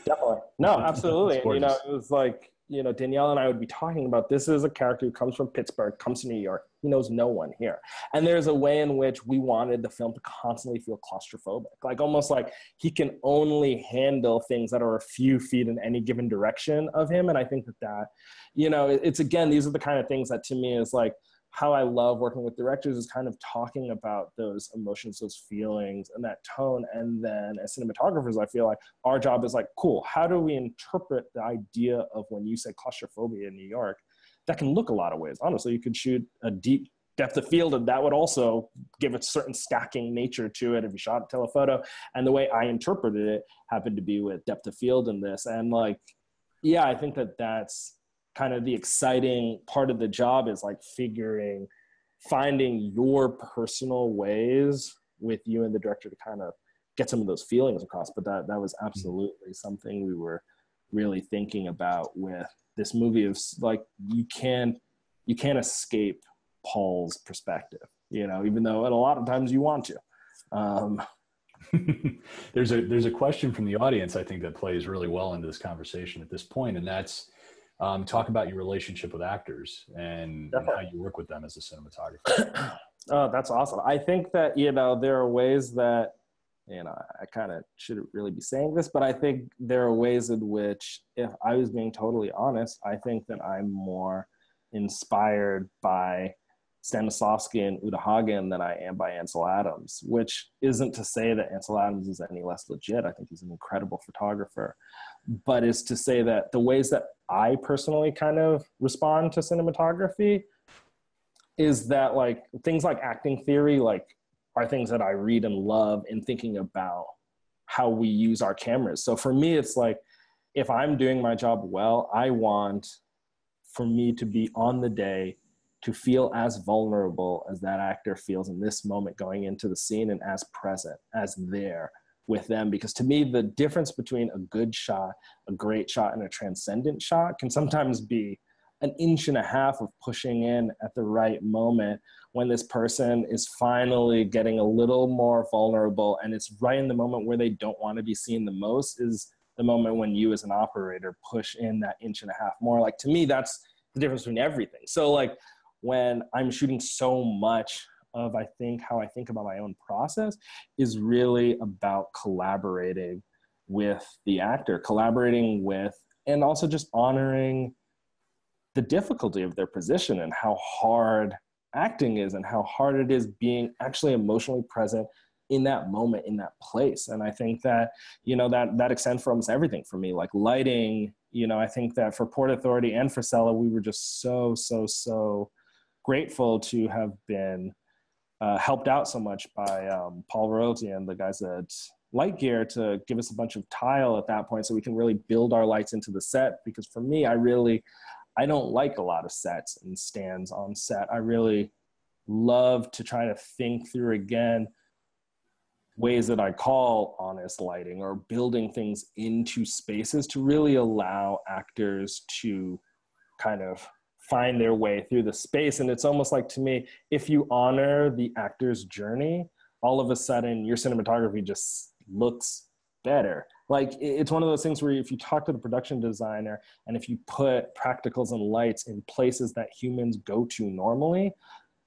definitely. No, absolutely. And, you know, it was like, you know, Danielle and I would be talking about, this is a character who comes from Pittsburgh, comes to New York. He knows no one here. And there's a way in which we wanted the film to constantly feel claustrophobic, like almost like he can only handle things that are a few feet in any given direction of him. And I think that, you know, it's, again, these are the kind of things that to me is like, how I love working with directors is kind of talking about those emotions, those feelings, and that tone. And then as cinematographers, I feel like our job is like, cool, how do we interpret the idea of when you say claustrophobia in New York? That can look a lot of ways. Honestly, you could shoot a deep depth of field, and that would also give a certain stacking nature to it if you shot a telephoto. And the way I interpreted it happened to be with depth of field in this. And like, yeah, I think that that's kind of the exciting part of the job, is like finding your personal ways with you and the director to kind of get some of those feelings across. But that was absolutely something we were really thinking about with this movie, of like, you can't escape Paul's perspective, you know, even though a lot of times you want to. There's a question from the audience, I think, that plays really well into this conversation at this point, and that's, talk about your relationship with actors and how you work with them as a cinematographer. Oh, that's awesome. I think that, you know, there are ways that, you know, I kind of shouldn't really be saying this, but I think there are ways in which, if I was being totally honest, I think that I'm more inspired by Stanislavski and Uta Hagen than I am by Ansel Adams, which isn't to say that Ansel Adams is any less legit. I think he's an incredible photographer, but is to say that the ways that I personally kind of respond to cinematography is that, like, things like acting theory, like, are things that I read and love in thinking about how we use our cameras. So for me, it's like, if I'm doing my job well, I want for me to be on the day to feel as vulnerable as that actor feels in this moment going into the scene, and as present, as there with them. Because to me, the difference between a good shot, a great shot, and a transcendent shot can sometimes be an inch and a half of pushing in at the right moment when this person is finally getting a little more vulnerable, and it's right in the moment where they don't want to be seen the most, is the moment when you as an operator push in that inch and a half more. Like, to me, that's the difference between everything. So like, when I'm shooting so much of, I think, how I think about my own process is really about collaborating with the actor, collaborating with, and also just honoring the difficulty of their position and how hard acting is and how hard it is being actually emotionally present in that moment, in that place. And I think that, you know, that extends from everything for me, like lighting. You know, I think that for Port Authority and for Selah, we were just so grateful to have been helped out so much by Paul Royalty and the guys at Light Gear to give us a bunch of tile at that point so we can really build our lights into the set. Because for me, I don't like a lot of sets and stands on set. I really love to try to think through, again, ways that I call honest lighting or building things into spaces to really allow actors to kind of find their way through the space. And it's almost like, to me, if you honor the actor's journey, all of a sudden your cinematography just looks better. Like, it's one of those things where if you talk to the production designer and if you put practicals and lights in places that humans go to normally,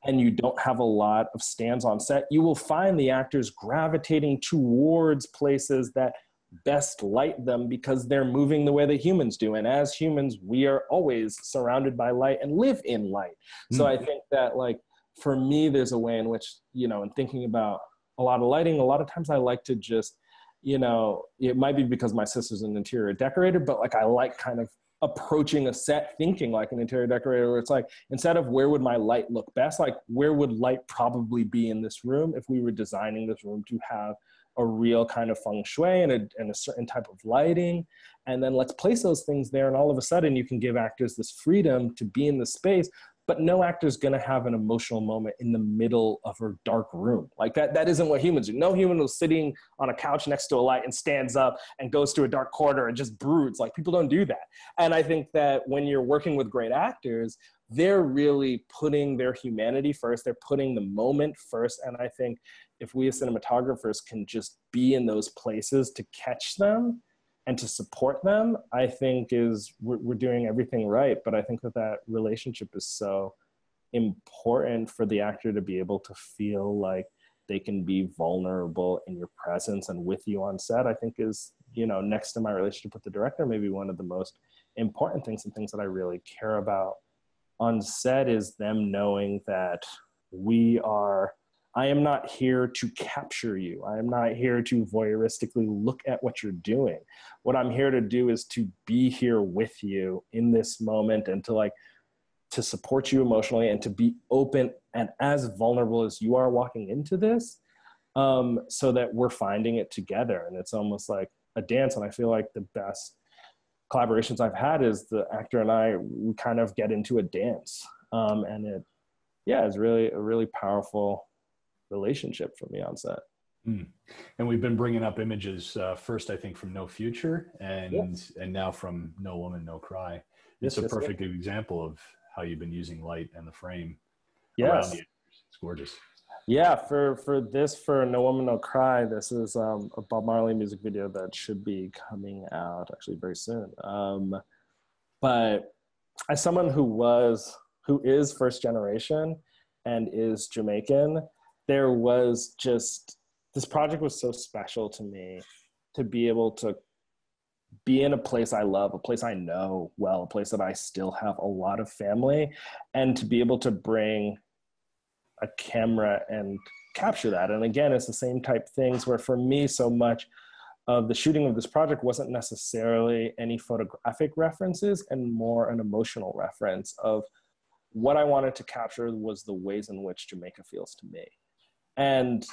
and you don't have a lot of stands on set, you will find the actors gravitating towards places that best light them because they're moving the way that humans do. And as humans, we are always surrounded by light and live in light. So I think that, like, for me, there's a way in which, you know, in thinking about a lot of lighting, a lot of times I like to just, you know, it might be because my sister's an interior decorator, but like I like kind of approaching a set thinking like an interior decorator, where it's like, instead of where would my light look best, like where would light probably be in this room if we were designing this room to have a real kind of feng shui and a certain type of lighting. And then let's place those things there. And all of a sudden you can give actors this freedom to be in the space, but no actor is going to have an emotional moment in the middle of a dark room. Like that isn't what humans do. No human is sitting on a couch next to a light and stands up and goes to a dark corner and just broods. Like, people don't do that. And I think that when you're working with great actors, they're really putting their humanity first. They're putting the moment first. And I think if we as cinematographers can just be in those places to catch them and to support them, I think we're doing everything right. But I think that relationship is so important for the actor to be able to feel like they can be vulnerable in your presence and with you on set. I think is, you know, next to my relationship with the director, maybe one of the most important things and things that I really care about on set is them knowing that I am not here to capture you. I am not here to voyeuristically look at what you're doing. What I'm here to do is to be here with you in this moment and to support you emotionally and to be open and as vulnerable as you are walking into this, so that we're finding it together. And it's almost like a dance. And I feel like the best collaborations I've had is the actor and I, we kind of get into a dance. And it's really a really powerful relationship for me on set. And we've been bringing up images first, I think, from No Future and now from No Woman, No Cry. It's a perfect example of how you've been using light and the frame around the actors. It's gorgeous. Yeah, for No Woman, No Cry, this is a Bob Marley music video that should be coming out actually very soon. But as someone who is first generation and is Jamaican, there was just, this project was so special to me to be able to be in a place I love, a place I know well, a place that I still have a lot of family, and to be able to bring a camera and capture that. And again, it's the same type things where for me, so much of the shooting of this project wasn't necessarily any photographic references and more an emotional reference of what I wanted to capture was the ways in which Jamaica feels to me. And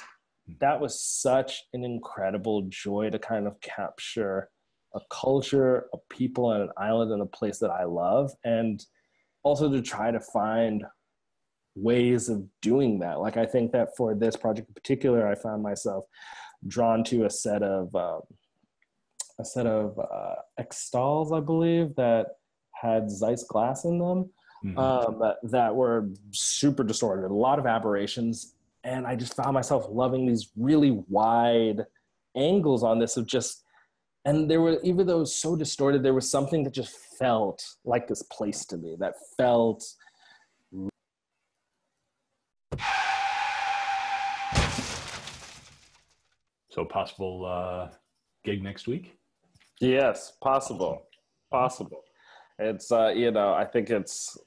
that was such an incredible joy to kind of capture a culture, a people, and an island and a place that I love. And also to try to find ways of doing that. Like, I think that for this project in particular, I found myself drawn to a set of X-stalls, I believe, that had Zeiss glass in them, that were super distorted, a lot of aberrations. And I just found myself loving these really wide angles on this of just, and there were, even though it was so distorted, there was something that just felt like this place to me, that felt. So possible gig next week? Yes, possible. It's, I think it's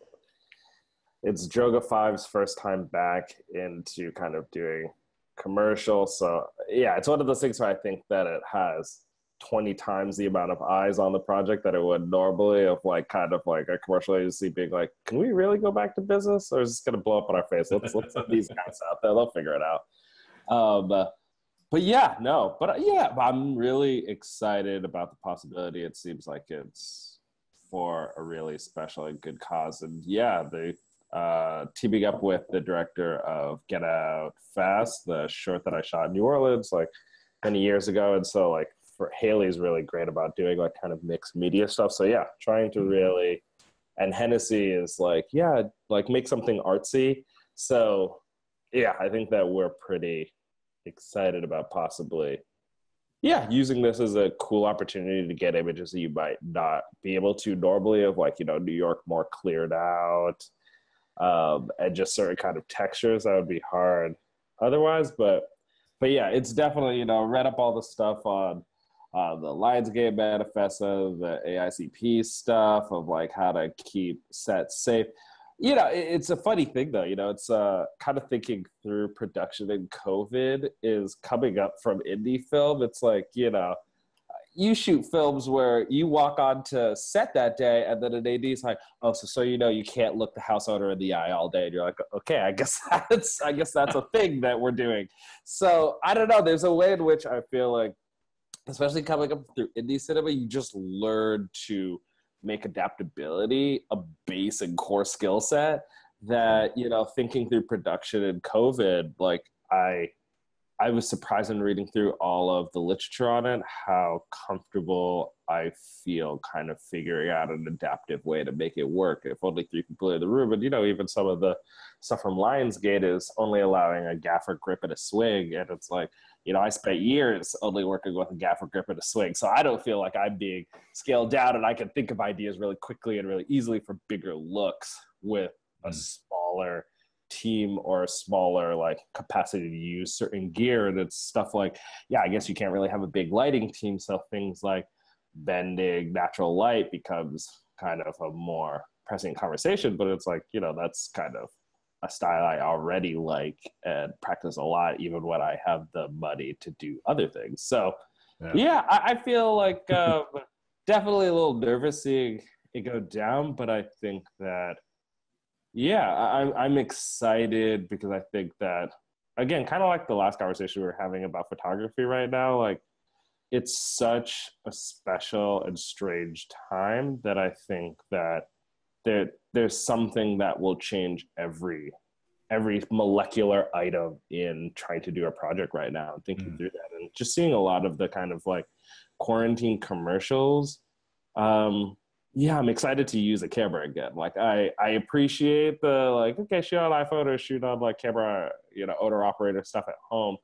Joga 5's first time back into kind of doing commercial. So yeah, it's one of those things where I think that it has 20 times the amount of eyes on the project that it would normally, of like kind of like a commercial agency being like, can we really go back to business, or is this going to blow up on our face? Let's let these guys out there, they'll figure it out. I'm really excited about the possibility. It seems like it's for a really special and good cause. And yeah, they teaming up with the director of Get Out Fast, the short that I shot in New Orleans like many years ago. And so like Haley's really great about doing like kind of mixed media stuff. So yeah, trying to really, and Hennessy is like, yeah, like make something artsy. So yeah, I think that we're pretty excited about possibly using this as a cool opportunity to get images that you might not be able to normally, of like, New York more cleared out, and just certain kind of textures that would be hard otherwise. But yeah, it's definitely, read up all the stuff on the Lionsgate Manifesto, the AICP stuff of like how to keep sets safe. It's a funny thing though, it's kind of thinking through production in COVID is coming up from indie film. It's like, you shoot films where you walk onto set that day and then an AD's like, oh, so you can't look the house owner in the eye all day. And you're like, okay, I guess that's a thing that we're doing. So I don't know. There's a way in which I feel like, especially coming up through indie cinema, you just learn to make adaptability a base and core skill set that, thinking through production in COVID, like I was surprised in reading through all of the literature on it, how comfortable I feel kind of figuring out an adaptive way to make it work. If only 3 people are in the room, and even some of the stuff from Lionsgate is only allowing a gaffer grip and a swing, and it's like, I spent years only working with a gaffer grip and a swing, so I don't feel like I'm being scaled down, and I can think of ideas really quickly and really easily for bigger looks with a smaller team or a smaller like capacity to use certain gear. And it's stuff like, I guess you can't really have a big lighting team, so things like bending natural light becomes kind of a more pressing conversation. But it's like, that's kind of a style I already like and practice a lot, even when I have the money to do other things. So I feel like definitely a little nervous seeing it go down, but I think that I'm excited because I think that, again, kind of like the last conversation we were having about photography right now, like it's such a special and strange time that I think that there's something that will change every molecular item in trying to do a project right now and thinking through that. And just seeing a lot of the kind of like quarantine commercials, I'm excited to use a camera again. Like I appreciate the like, okay, shoot on iPhone or shoot on like camera, owner operator stuff at home.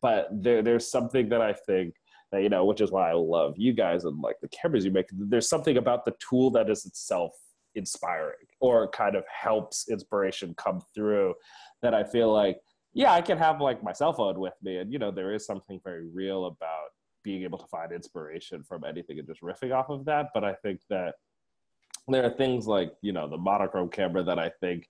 But there's something that I think that, which is why I love you guys and like the cameras you make. There's something about the tool that is itself inspiring or kind of helps inspiration come through that I feel like, I can have like my cell phone with me. And, there is something very real about being able to find inspiration from anything and just riffing off of that. But I think that there are things like, the monochrome camera that I think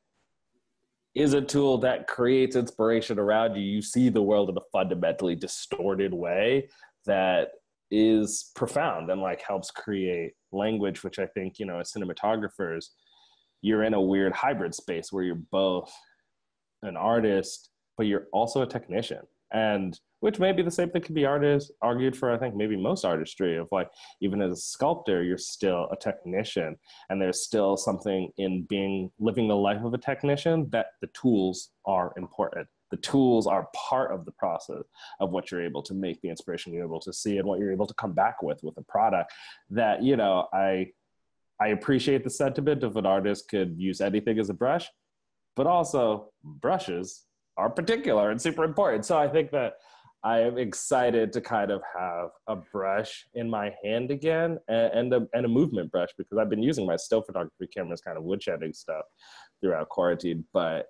is a tool that creates inspiration around you. You see the world in a fundamentally distorted way that is profound and like helps create language, which I think, as cinematographers, you're in a weird hybrid space where you're both an artist, but you're also a technician. And which may be the same thing could be argued for, I think, maybe most artistry of like, even as a sculptor, you're still a technician. And there's still something in living the life of a technician that the tools are important. The tools are part of the process of what you're able to make, the inspiration you're able to see, and what you're able to come back with a product that, I appreciate the sentiment of an artist could use anything as a brush, but also brushes are particular and super important. So I think that I am excited to kind of have a brush in my hand again and a movement brush, because I've been using my still photography cameras kind of woodshedding stuff throughout quarantine. But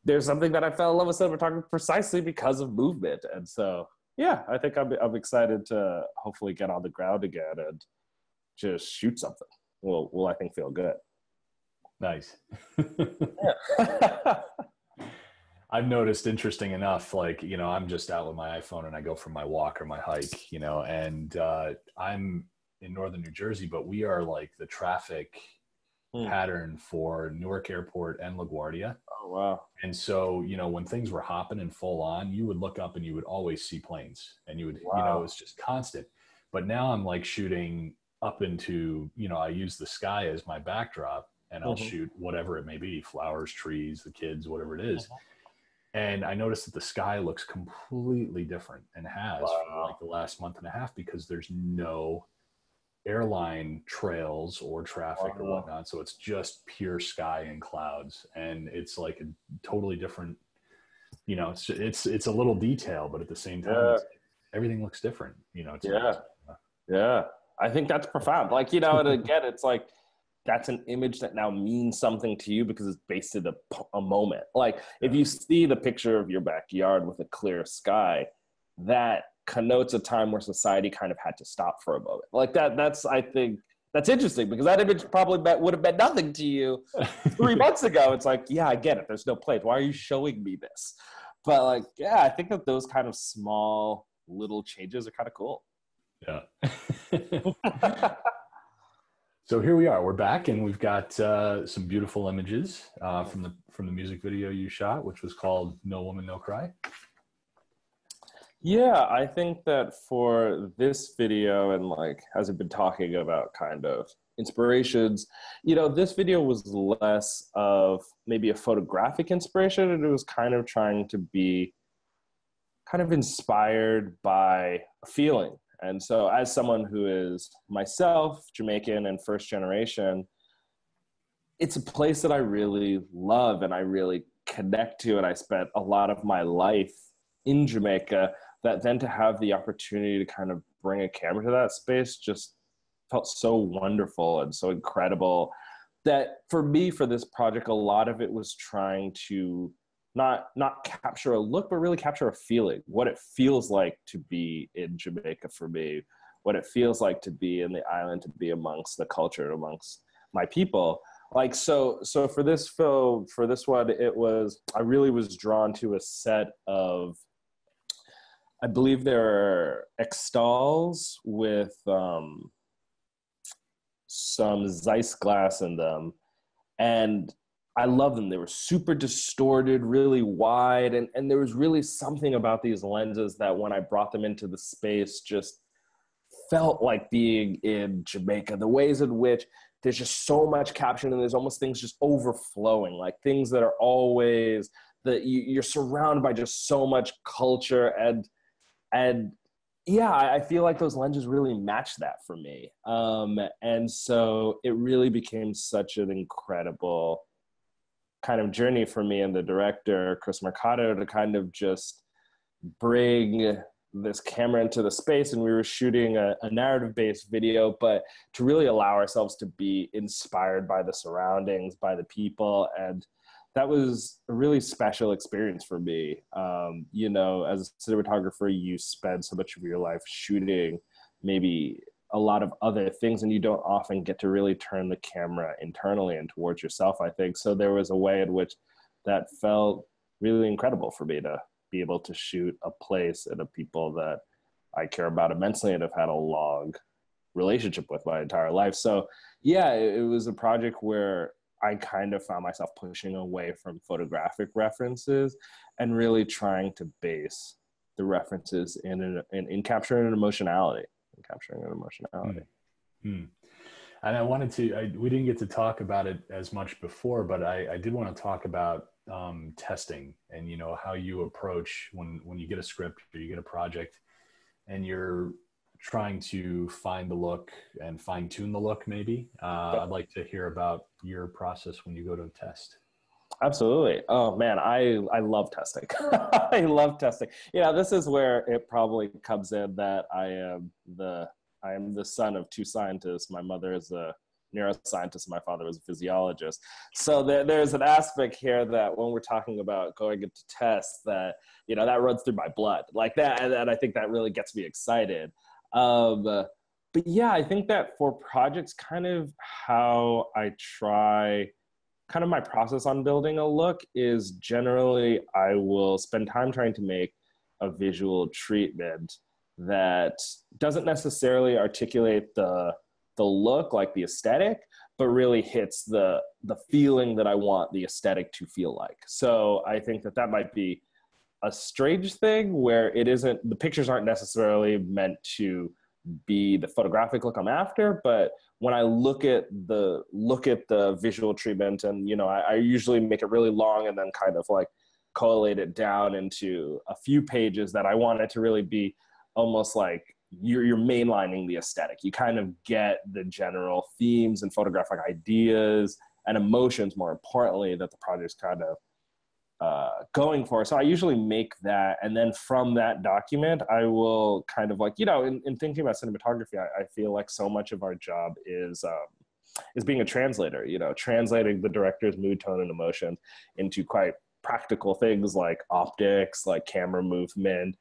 there's something that I fell in love with cinematography precisely because of movement. And so, I think I'm excited to hopefully get on the ground again and just shoot something. Will I think feel good. Nice. I've noticed, interesting enough, like, I'm just out with my iPhone and I go for my walk or my hike, and I'm in northern New Jersey, but we are like the traffic pattern for Newark Airport and LaGuardia. Oh, wow. And so, when things were hopping and full on, you would look up and you would always see planes, and you would, it's just constant. But now I'm like shooting up into, I use the sky as my backdrop, and I'll shoot whatever it may be, flowers, trees, the kids, whatever it is. And I noticed that the sky looks completely different, and has for like the last month and a half, because there's no airline trails or traffic or whatnot. So it's just pure sky and clouds. And it's like a totally different, it's a little detail, but at the same time, everything looks different, I think that's profound. Like, and again, it's like, that's an image that now means something to you because it's based in a moment. Like if you see the picture of your backyard with a clear sky, that connotes a time where society kind of had to stop for a moment. Like that's, I think, that's interesting because that image probably would have meant nothing to you 3 months ago. It's like, yeah, I get it. There's no place. Why are you showing me this? But like, yeah, I think that those kind of small little changes are kind of cool. Yeah. So here we are. We're back, and we've got some beautiful images from the music video you shot, which was called "No Woman, No Cry." Yeah, I think that for this video, and like as I've been talking about kind of inspirations, this video was less of maybe a photographic inspiration, and it was kind of trying to be kind of inspired by a feeling. And so as someone who is myself Jamaican and first generation, it's a place that I really love and I really connect to, and I spent a lot of my life in Jamaica, that then to have the opportunity to kind of bring a camera to that space just felt so wonderful and so incredible that for me, for this project, a lot of it was trying to not capture a look, but really capture a feeling, what it feels like to be in Jamaica for me, what it feels like to be in the island, to be amongst the culture, amongst my people. Like, so for this film, for this one, I really was drawn to a set of, I believe there are Extals with some Zeiss glass in them. And I love them. They were super distorted, really wide. And there was really something about these lenses that when I brought them into the space just felt like being in Jamaica. The ways in which there's just so much caption and there's almost things just overflowing, like things that are always, that you're surrounded by just so much culture. And yeah, I feel like those lenses really match that for me. And so it really became such an incredible kind of journey for me and the director, Chris Mercado, to kind of just bring this camera into the space. And we were shooting a narrative-based video, but to really allow ourselves to be inspired by the surroundings, by the people. And that was a really special experience for me. As a cinematographer, you spend so much of your life shooting maybe a lot of other things, and you don't often get to really turn the camera internally and towards yourself, I think. So there was a way in which that felt really incredible for me to be able to shoot a place and a people that I care about immensely and have had a long relationship with my entire life. So yeah, it was a project where I kind of found myself pushing away from photographic references and really trying to base the references in capturing an emotionality. And I wanted to, we didn't get to talk about it as much before, but I did want to talk about testing and, how you approach when you get a script or you get a project and you're trying to find the look and fine tune the look maybe. I'd like to hear about your process when you go to test. Absolutely. Oh man, I love testing. I love testing. This is where it probably comes in that I am the son of two scientists. My mother is a neuroscientist, my father was a physiologist. So there's an aspect here that when we're talking about going into tests that, that runs through my blood like that. And I think that really gets me excited. But yeah, I think that for projects, kind of how I try, kind of my process on building a look is generally I will spend time trying to make a visual treatment that doesn't necessarily articulate the look, like the aesthetic, but really hits the feeling that I want the aesthetic to feel like. So I think that might be a strange thing where it isn't, the pictures aren't necessarily meant to be the photographic look I'm after, but when I look at the visual treatment, and I usually make it really long and then kind of like collate it down into a few pages that I want it to really be almost like you're mainlining the aesthetic. You kind of get the general themes and photographic ideas and emotions, more importantly, that the project's kind of going for. So I usually make that, and then from that document, I will kind of like, in thinking about cinematography, I feel like so much of our job is is being a translator, translating the director's mood, tone, and emotion into quite practical things like optics, like camera movement,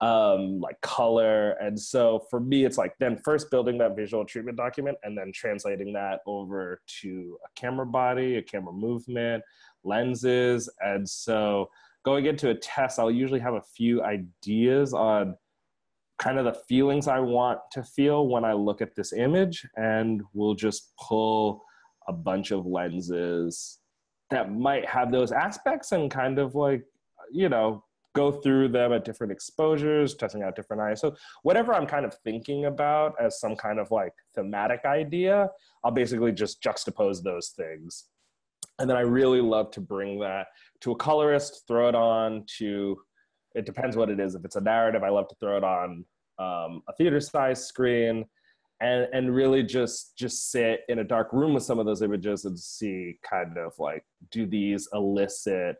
like color. And so for me, it's like then first building that visual treatment document and then translating that over to a camera body, a camera movement, lenses. And so going into a test, I'll usually have a few ideas on kind of the feelings I want to feel when I look at this image, and we'll just pull a bunch of lenses that might have those aspects and kind of like, go through them at different exposures, testing out different ISO. Whatever I'm kind of thinking about as some kind of like thematic idea, I'll basically just juxtapose those things. And then I really love to bring that to a colorist, throw it on to, it depends what it is. If it's a narrative, I love to throw it on a theater-sized screen and really just sit in a dark room with some of those images and see kind of like, do these elicit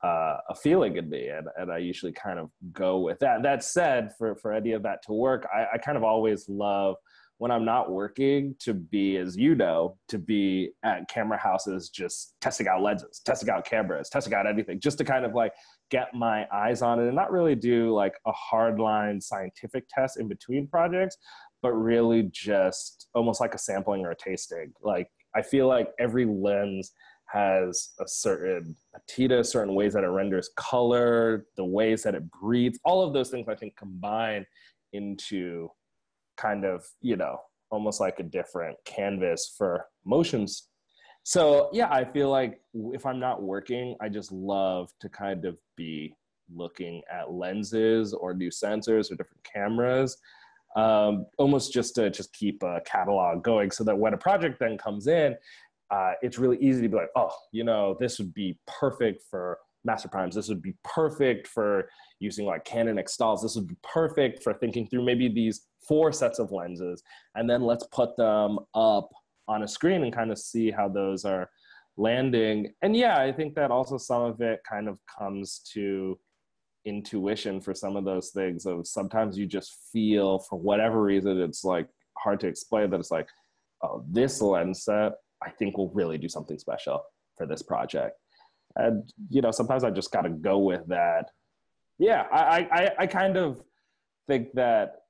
a feeling in me? And I usually kind of go with that. That said, for any of that to work, I kind of always love when I'm not working to be, as you know, to be at camera houses, just testing out lenses, testing out cameras, testing out anything, just to kind of like get my eyes on it and not really do like a hardline scientific test in between projects, but really just almost like a sampling or a tasting. Like I feel like every lens has a certain patina, certain ways that it renders color, the ways that it breathes, all of those things I think combine into kind of, almost like a different canvas for motions. So yeah, I feel like if I'm not working, I just love to kind of be looking at lenses or new sensors or different cameras, almost just to keep a catalog going so that when a project then comes in, it's really easy to be like, oh, this would be perfect for master primes. This would be perfect for using like Canon Xtals. This would be perfect for thinking through maybe these 4 sets of lenses, and then let's put them up on a screen and kind of see how those are landing. And yeah, I think that also some of it kind of comes to intuition for some of those things. Of sometimes you just feel, for whatever reason, it's like hard to explain, that it's like, oh, this lens set I think will really do something special for this project. And, sometimes I just got to go with that. Yeah, I kind of think that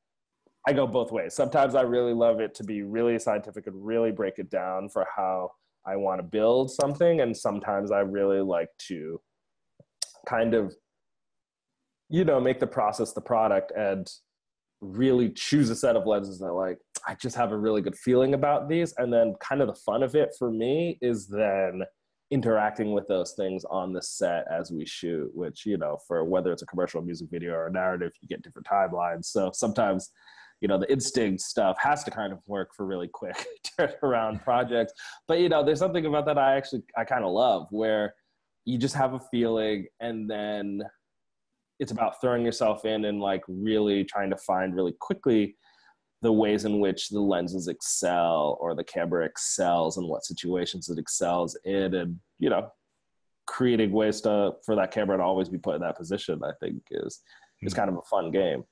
I go both ways. Sometimes I really love it to be really scientific and really break it down for how I want to build something. And sometimes I really like to kind of, make the process the product and really choose a set of lenses that like, I just have a really good feeling about these. And then kind of the fun of it for me is then interacting with those things on the set as we shoot, which, for whether it's a commercial music video or a narrative, you get different timelines. So sometimes, the instinct stuff has to kind of work for really quick turnaround projects. But, there's something about that I kind of love, where you just have a feeling and then it's about throwing yourself in and like really trying to find really quickly the ways in which the lenses excel or the camera excels and what situations it excels in, and, creating ways for that camera to always be put in that position, I think is kind of a fun game.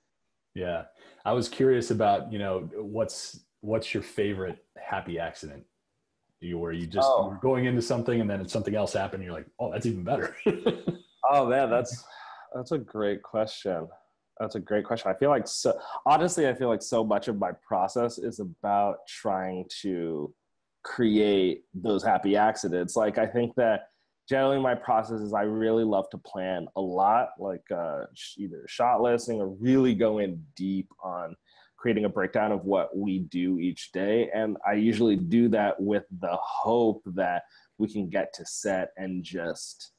Yeah. I was curious about, what's your favorite happy accident? Where you just you're going into something and then something else happened and you're like, oh, that's even better. Oh man, that's a great question. That's a great question. I feel like so much of my process is about trying to create those happy accidents. Like, I think that generally my process is I really love to plan a lot, like either shot listing or really go in deep on creating a breakdown of what we do each day. And I usually do that with the hope that we can get to set and just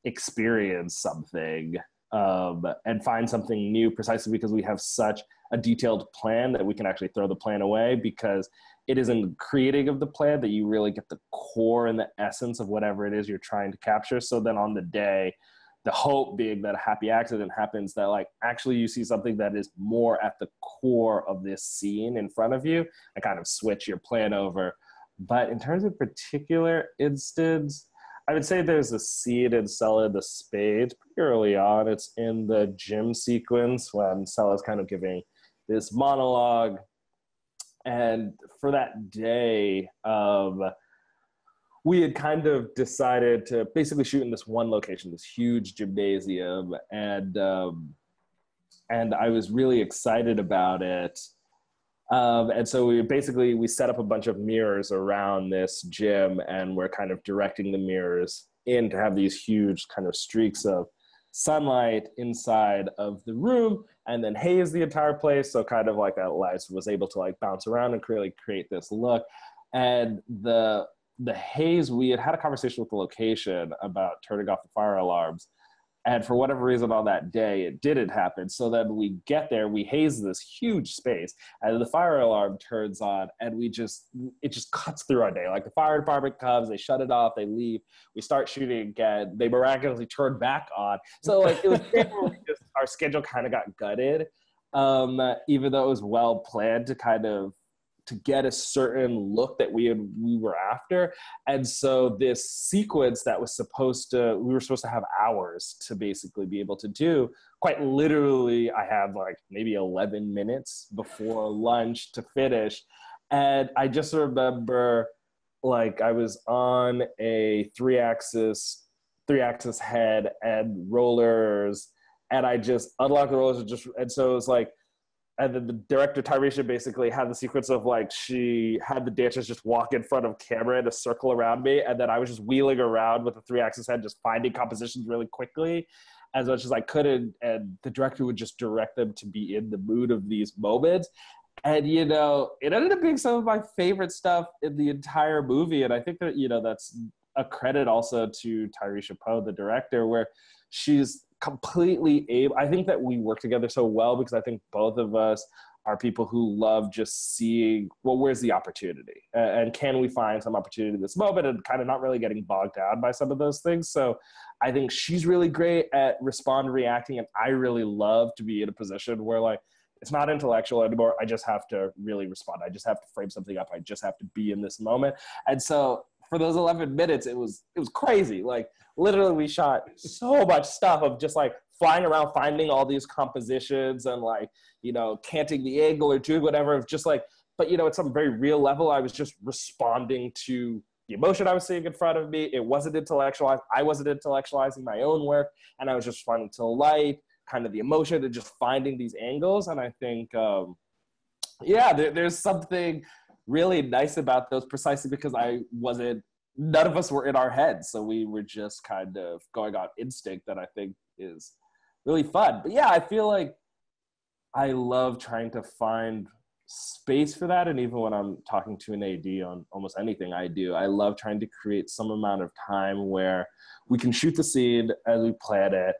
experience something and find something new, precisely because we have such a detailed plan that we can actually throw the plan away, because it is in creating of the plan that you really get the core and the essence of whatever it is you're trying to capture. So then on the day, the hope being that a happy accident happens, that like actually you see something that is more at the core of this scene in front of you, and kind of switch your plan over. But in terms of particular instance, I would say there's a scene in Selah, the Spades, pretty early on. It's in the gym sequence when Selah's kind of giving this monologue And for that day, we had kind of decided to basically shoot in this one location, this huge gymnasium, and I was really excited about it. And so we set up a bunch of mirrors around this gym, and we're kind of directing the mirrors in to have these huge kind of streaks of sunlight inside of the room, and then haze the entire place. So kind of like that light was able to like bounce around and create this look. And the haze, we had a conversation with the location about turning off the fire alarms. And for whatever reason on that day, it didn't happen. So then we get there, we haze this huge space, and the fire alarm turns on, and it just cuts through our day. Like the fire department comes, they shut it off, they leave. We start shooting again. They miraculously turn back on. So like it was our schedule kind of got gutted, even though it was well planned to get a certain look that we were after. And so this sequence that we were supposed to have hours to basically be able to do, quite literally I had like maybe 11 minutes before lunch to finish. And I just remember like I was on a three axis head and rollers, and I just unlocked the rollers and so it was like, and then the director, Tyresha, basically had the sequence of like, she had the dancers just walk in front of camera in a circle around me. And then I was just wheeling around with a three axis head, just finding compositions really quickly as much as I could. And the director would just direct them to be in the mood of these moments. And, you know, it ended up being some of my favorite stuff in the entire movie. And I think that, you know, that's a credit also to Tyresha Poe, the director, where she's completely able. I think that we work together so well because I think both of us are people who love just seeing, well, where's the opportunity? And can we find some opportunity in this moment, and kind of not really getting bogged down by some of those things. So I think she's really great at reacting. And I really love to be in a position where like, it's not intellectual anymore. I just have to really respond. I just have to frame something up. I just have to be in this moment. And so for those 11 minutes, it was crazy. Like literally we shot so much stuff of just like flying around, finding all these compositions and like, you know, canting the angle or doing whatever of just like, but you know, at some very real level, I was just responding to the emotion I was seeing in front of me. It wasn't intellectualized. I wasn't intellectualizing my own work, and I was just responding to light, kind of the emotion, and just finding these angles. And I think, there's something really nice about those, precisely because none of us were in our heads. So we were just kind of going on instinct, that I think is really fun. But yeah, I feel like I love trying to find space for that. And even when I'm talking to an AD on almost anything I do, I love trying to create some amount of time where we can shoot the scene as we plan it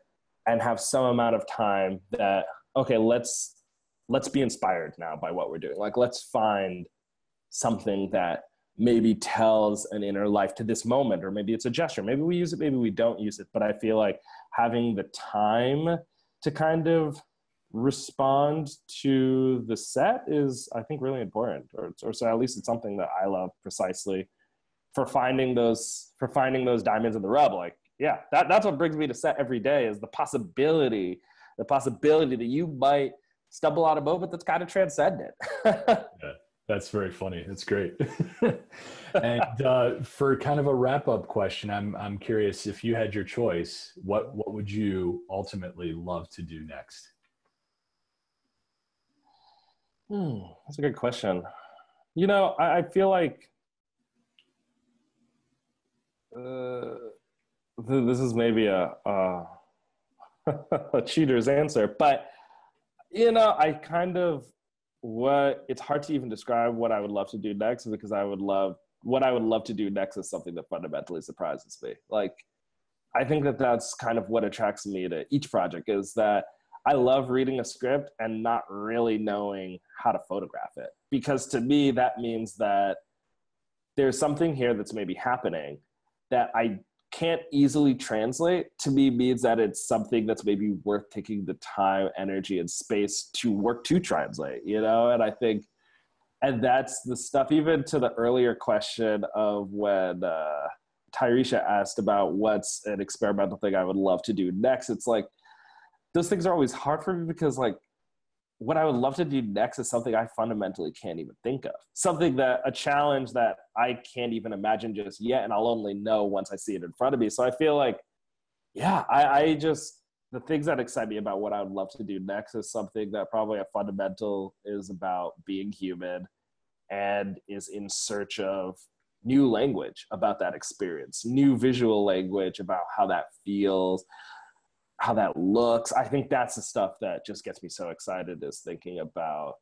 and have some amount of time that, okay, let's be inspired now by what we're doing. Like, let's find something that maybe tells an inner life to this moment, or maybe it's a gesture. Maybe we use it, maybe we don't use it. But I feel like having the time to kind of respond to the set is, I think, really important, or so at least it's something that I love, precisely for finding those diamonds in the rough. Like, yeah, that's what brings me to set every day, is the possibility that you might stumble on a moment that's kind of transcendent. Yeah, that's very funny. It's great. And for kind of a wrap-up question, I'm curious, if you had your choice, what would you ultimately love to do next? That's a good question. You know, I feel like this is maybe a a cheater's answer, but you know, it's hard to even describe what I would love to do next, because what I would love to do next is something that fundamentally surprises me. Like, I think that that's kind of what attracts me to each project, is that I love reading a script and not really knowing how to photograph it. Because to me, that means that there's something here that's maybe happening that I can't easily translate. To me, means that it's something that's maybe worth taking the time, energy, and space to work to translate, you know? And I think, and that's the stuff, even to the earlier question of when Tyresha asked about what's an experimental thing I would love to do next. It's like, those things are always hard for me, because like, what I would love to do next is something I fundamentally can't even think of. A challenge that I can't even imagine just yet, and I'll only know once I see it in front of me. So I feel like, yeah, the things that excite me about what I would love to do next is something that probably a fundamental is about being human and is in search of new language about that experience, new visual language about how that feels, how that looks. I think that's the stuff that just gets me so excited, is thinking about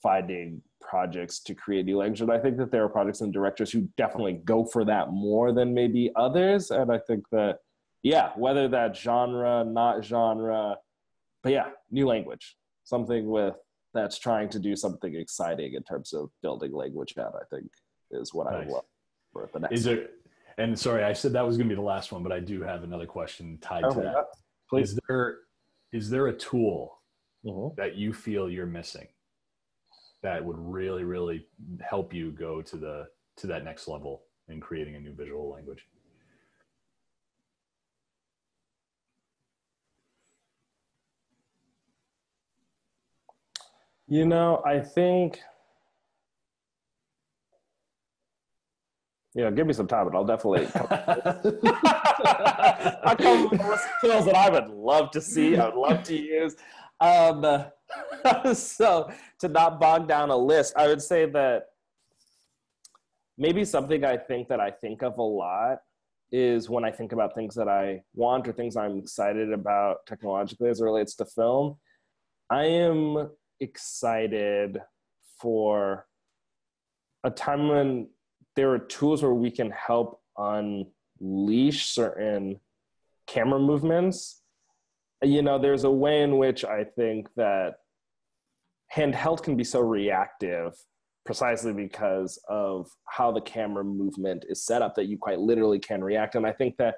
finding projects to create new language. And I think that there are projects and directors who definitely go for that more than maybe others. And I think that, yeah, whether that genre, not genre, but yeah, new language, something that's trying to do something exciting in terms of building language out, I think is what I would love for the next. And sorry, I said that was going to be the last one, but I do have another question tied to that. Please. Is there a tool that you feel you're missing that would really, really help you go to that next level in creating a new visual language? I think, give me some time and I'll definitely I'll come with the tools that I would love to see, I would love to use. So to not bog down a list, I would say that maybe something I think of a lot is when I think about things that I want or things I'm excited about technologically as it relates to film. I am excited for a time when there are tools where we can help unleash certain camera movements. There's a way in which I think that handheld can be so reactive precisely because of how the camera movement is set up that you quite literally can react. And I think that,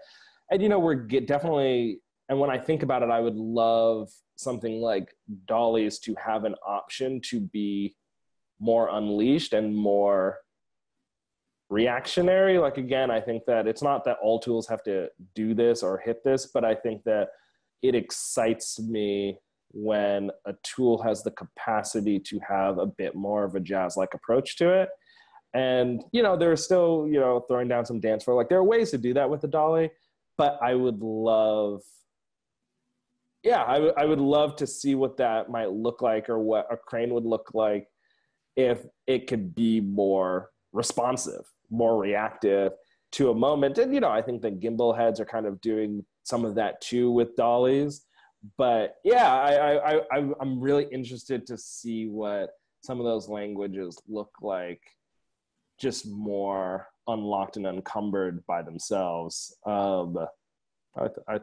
definitely, and when I think about it, I would love something like dollies to have an option to be more unleashed and more reactionary. Like, again, I think that it's not that all tools have to do this or hit this, but I think that it excites me when a tool has the capacity to have a bit more of a jazz-like approach to it. And, they're still, throwing down some dance floor. Like, there are ways to do that with the dolly, but I would love, I would love to see what that might look like, or what a crane would look like if it could be more responsive, more reactive to a moment. And, I think that gimbal heads are kind of doing some of that too with dollies. But yeah, I'm really interested to see what some of those languages look like, just more unlocked and uncumbered by themselves. I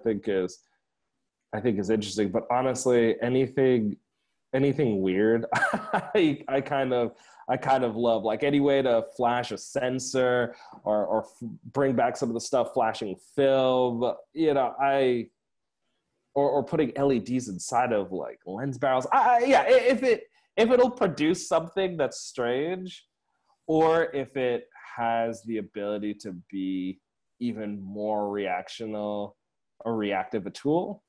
think is interesting. But honestly, anything weird, I kind of love, like any way to flash a sensor or bring back some of the stuff flashing film, or putting LEDs inside of like lens barrels. If it'll produce something that's strange, or if it has the ability to be even more reactive a tool,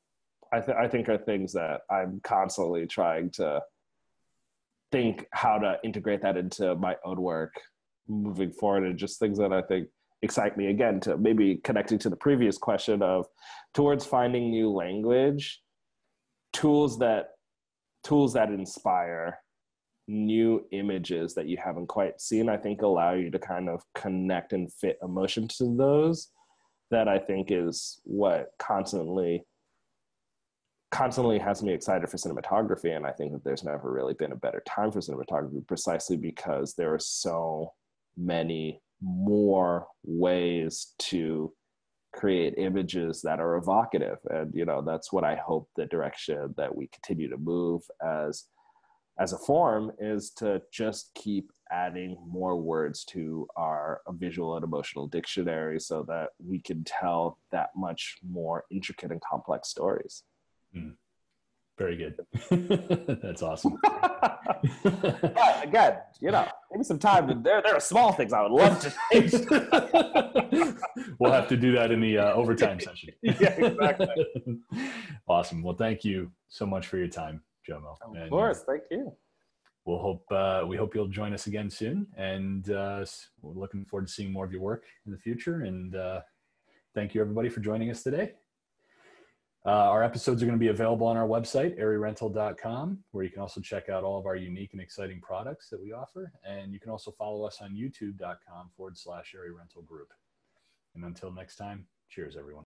I think are things that I'm constantly trying to think how to integrate that into my own work moving forward, and just things that I think excite me, again, to maybe connecting to the previous question of towards finding new language, tools that inspire new images that you haven't quite seen, I think allow you to kind of connect and fit emotion to those. That I think is what constantly has me excited for cinematography. And I think that there's never really been a better time for cinematography, precisely because there are so many more ways to create images that are evocative. And, that's what I hope the direction that we continue to move as a form is, to just keep adding more words to our visual and emotional dictionary so that we can tell that much more intricate and complex stories. Very good. That's awesome. But again, maybe some time. There are small things I would love to change. We'll have to do that in the overtime session. Yeah, exactly. Awesome. Well, thank you so much for your time. Jomo. Of And course. Thank you. we hope you'll join us again soon. And we're looking forward to seeing more of your work in the future. And thank you, everybody, for joining us today. Our episodes are going to be available on our website, airyrental.com, where you can also check out all of our unique and exciting products that we offer. And you can also follow us on youtube.com/airyrentalgroup. And until next time, cheers, everyone.